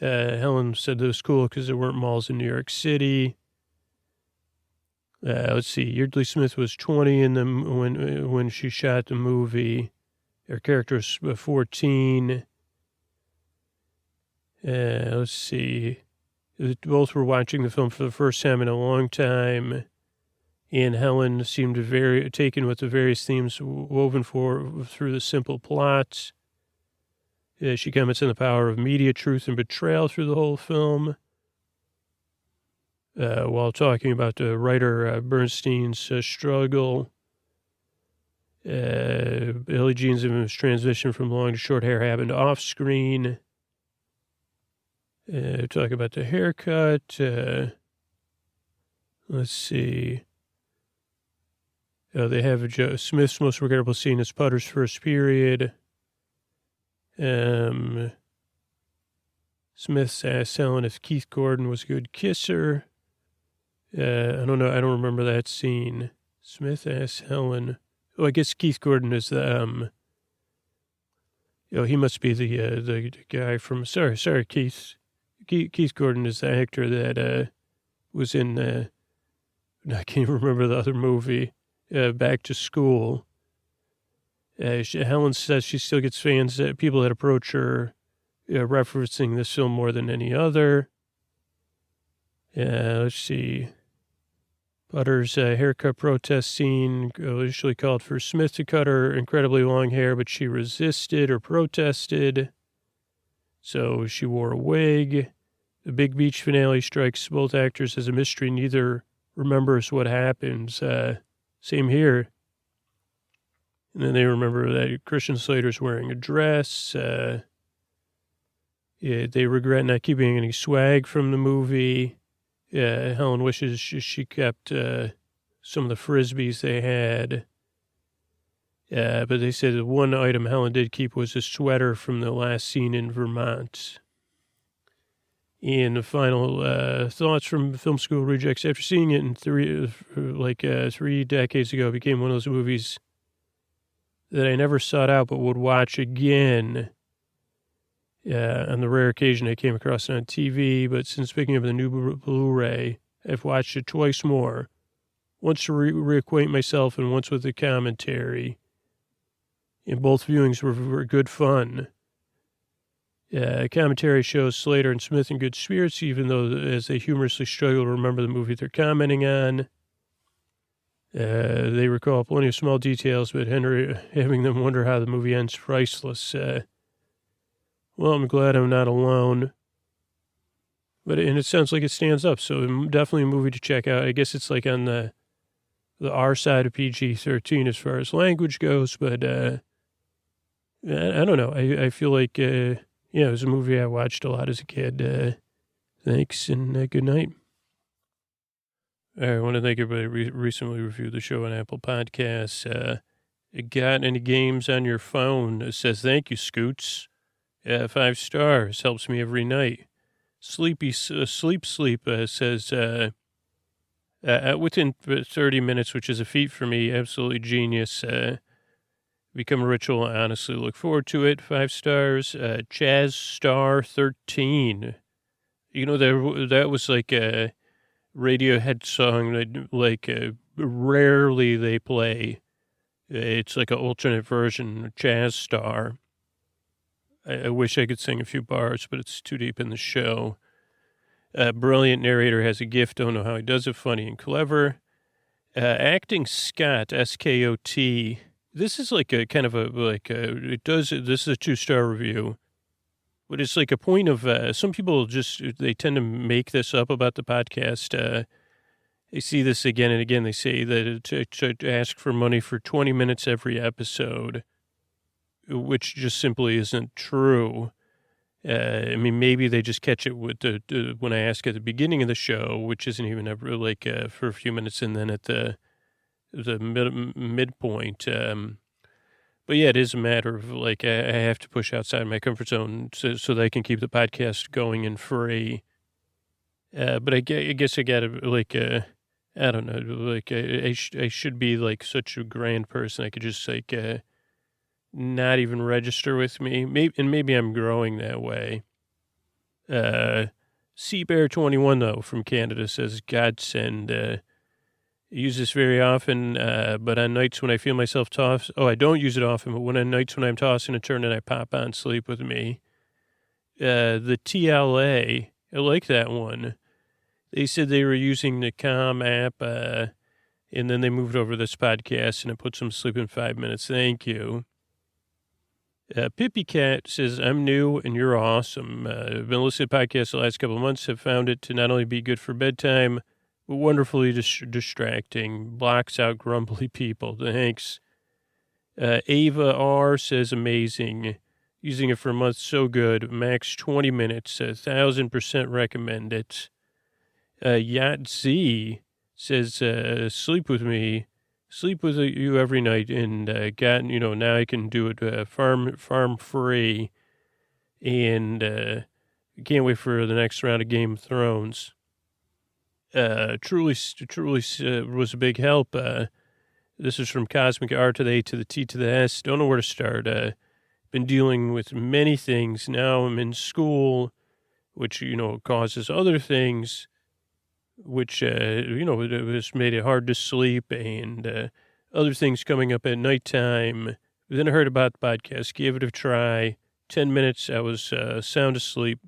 Helen said that was cool because there weren't malls in New York City. Let's see. Yeardley Smith was 20 when she shot the movie. Her character was 14. Let's see. Both were watching the film for the first time in a long time. And Helen seemed very taken with the various themes woven through the simple plots. She comments on the power of media, truth, and betrayal through the whole film. While talking about the writer Bernstein's struggle. Billie Jean's transition from long to short hair happened off screen. Talk about the haircut. Let's see. They have Smith's most regrettable scene is Putter's first period. Smith asked Helen if Keith Gordon was a good kisser. I don't know. I don't remember that scene. Smith asked Helen. Oh, I guess Keith Gordon is the he must be the guy from. Sorry, Keith. Keith Gordon is the actor that was in. I can't remember the other movie. Back to School. Helen says she still gets fans, people that approach her, referencing this film more than any other. Let's see. Putter's haircut protest scene initially called for Smith to cut her incredibly long hair, but she resisted or protested. So she wore a wig. The Big Beach finale strikes both actors as a mystery. Neither remembers what happens. Same here. And then they remember that Christian Slater's wearing a dress. They regret not keeping any swag from the movie. Helen wishes she kept some of the Frisbees they had. But they said the one item Helen did keep was a sweater from the last scene in Vermont. And the final thoughts from Film School Rejects. After seeing it in 3 decades ago, it became one of those movies that I never sought out but would watch again on the rare occasion I came across it on TV. But since picking up the new Blu-ray, I've watched it twice more. Once to reacquaint myself and once with the commentary. And both viewings were good fun. Commentary shows Slater and Smith in good spirits, even though as they humorously struggle to remember the movie they're commenting on. They recall plenty of small details, but Henry having them wonder how the movie ends priceless. Well, I'm glad I'm not alone. And it sounds like it stands up, so definitely a movie to check out. I guess it's like on the R side of PG-13 as far as language goes, but I don't know. I feel like, it was a movie I watched a lot as a kid. Thanks, and good night. I want to thank everybody recently reviewed the show on Apple Podcasts. Got any games on your phone? It says, thank you, Scoots. 5 stars. Helps me every night. Sleep says, within 30 minutes, which is a feat for me, absolutely genius. Become a ritual. I honestly look forward to it. 5 stars. Chaz Star 13. You know, that was like a Radiohead song that rarely they play. It's like an alternate version, Chaz Star. I wish I could sing a few bars, but it's too deep in the show. Brilliant narrator has a gift. Don't know how he does it. Funny and clever. Acting Scott, S-K-O-T. This is like a kind of this is a 2-star review. But it's like a point of, some people they tend to make this up about the podcast. They see this again and again. They say that to ask for money for 20 minutes every episode, which just simply isn't true. I mean, maybe they just catch it with when I ask at the beginning of the show, which isn't even ever for a few minutes, and then at the midpoint. But yeah, it is a matter of I have to push outside my comfort zone so that I can keep the podcast going and free. But I guess I gotta I don't know, I should be such a grand person. I could just not even register with me. Maybe I'm growing that way. Seabear21 though from Canada says godsend. I use this very often, but on nights when I feel myself toss. Oh, I don't use it often, but on nights when I'm tossing and turning, I pop on Sleep With Me. The TLA, I like that one. They said they were using the Calm app, and then they moved over to this podcast, and it puts them to sleep in 5 minutes. Thank you. Pippy Cat says, I'm new and you're awesome. I've been listening to podcasts the last couple of months, have found it to not only be good for bedtime, but wonderfully distracting. Blocks out grumbly people. Thanks. Ava R says, amazing. Using it for a month, so good. Max 20 minutes, 1,000% recommend it. Yacht Z says, sleep with me. Sleep with you every night, and now I can do it farm free, and can't wait for the next round of Game of Thrones. Truly was a big help. This is from Cosmic R to the A to the T to the S. Don't know where to start. Been dealing with many things. Now I'm in school, which causes other things, which, it has made it hard to sleep, and other things coming up at nighttime. Then I heard about the podcast, gave it a try. 10 minutes, I was sound asleep.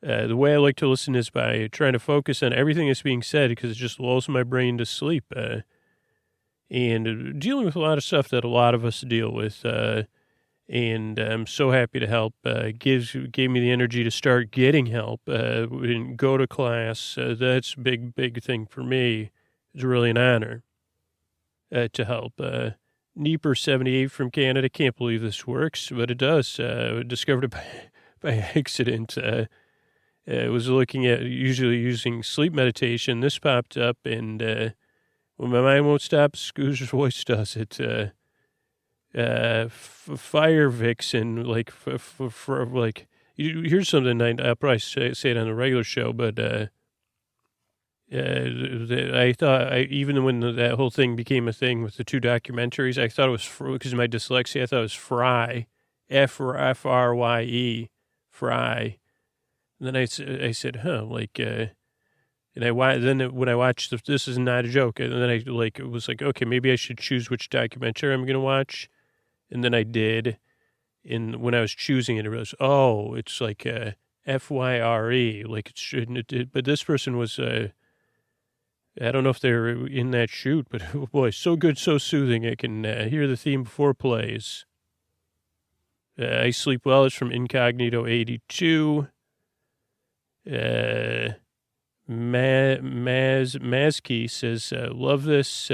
The way I like to listen is by trying to focus on everything that's being said, because it just lulls my brain to sleep. And dealing with a lot of stuff that a lot of us deal with. And I'm so happy to help. Gave me the energy to start getting help and go to class. That's a big thing for me. It's really an honor to help. Neeper78 from Canada. Can't believe this works, but it does. Discovered it by accident. I was looking at usually using sleep meditation. This popped up, and when my mind won't stop, Scooter's voice does it. Fire Vixen, here's something I'll probably say it on the regular show, but I thought, even when that whole thing became a thing with the 2 documentaries, I thought it was, because of my dyslexia, I thought it was Fry, F-R-Y-E, Fry. And then I said, huh, and when I watched This Is Not a Joke, and then it was okay, maybe I should choose which documentary I'm going to watch. And then I did. And when I was choosing it, I realized, oh, it's like FYRE, like it shouldn't. But this person was, I don't know if they're in that shoot, but oh boy, so good, so soothing. I can hear the theme before it plays. I Sleep Well is from Incognito 82. Mazkey says, love this.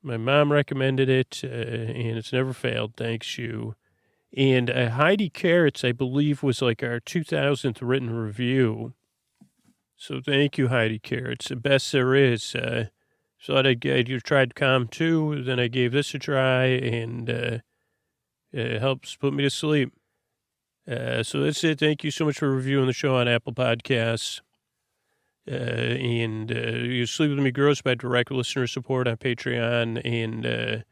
My mom recommended it, and it's never failed. Thanks, you. And Heidi Carrots, I believe, was like our 2000th written review. So thank you, Heidi Carrots. The best there is. So I tried Calm 2, then I gave this a try, and it helps put me to sleep. So that's it. Thank you so much for reviewing the show on Apple Podcasts. You Sleep With Me grows by direct listener support on Patreon and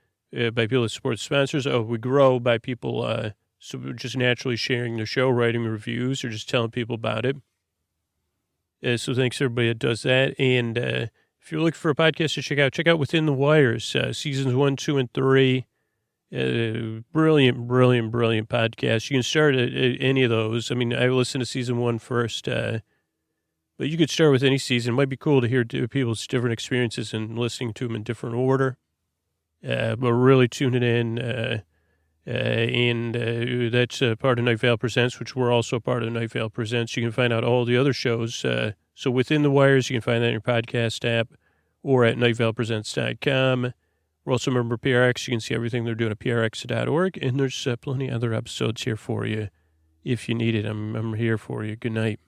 by people that support sponsors. We grow by people just naturally sharing the show, writing reviews, or just telling people about it. So thanks everybody that does that. And if you're looking for a podcast to check out Within the Wires, seasons 1, 2, and 3. Brilliant podcast. You can start at any of those. I mean, I listened to season 1 first, but you could start with any season. It might be cool to hear people's different experiences and listening to them in different order. But really tuning in. That's part of Night Vale Presents, which we're also part of Night Vale Presents. You can find out all the other shows. So Within the Wires, you can find that in your podcast app or at nightvalepresents.com. We're also a member of PRX. You can see everything they're doing at prx.org. And there's plenty of other episodes here for you if you need it. I'm here for you. Good night.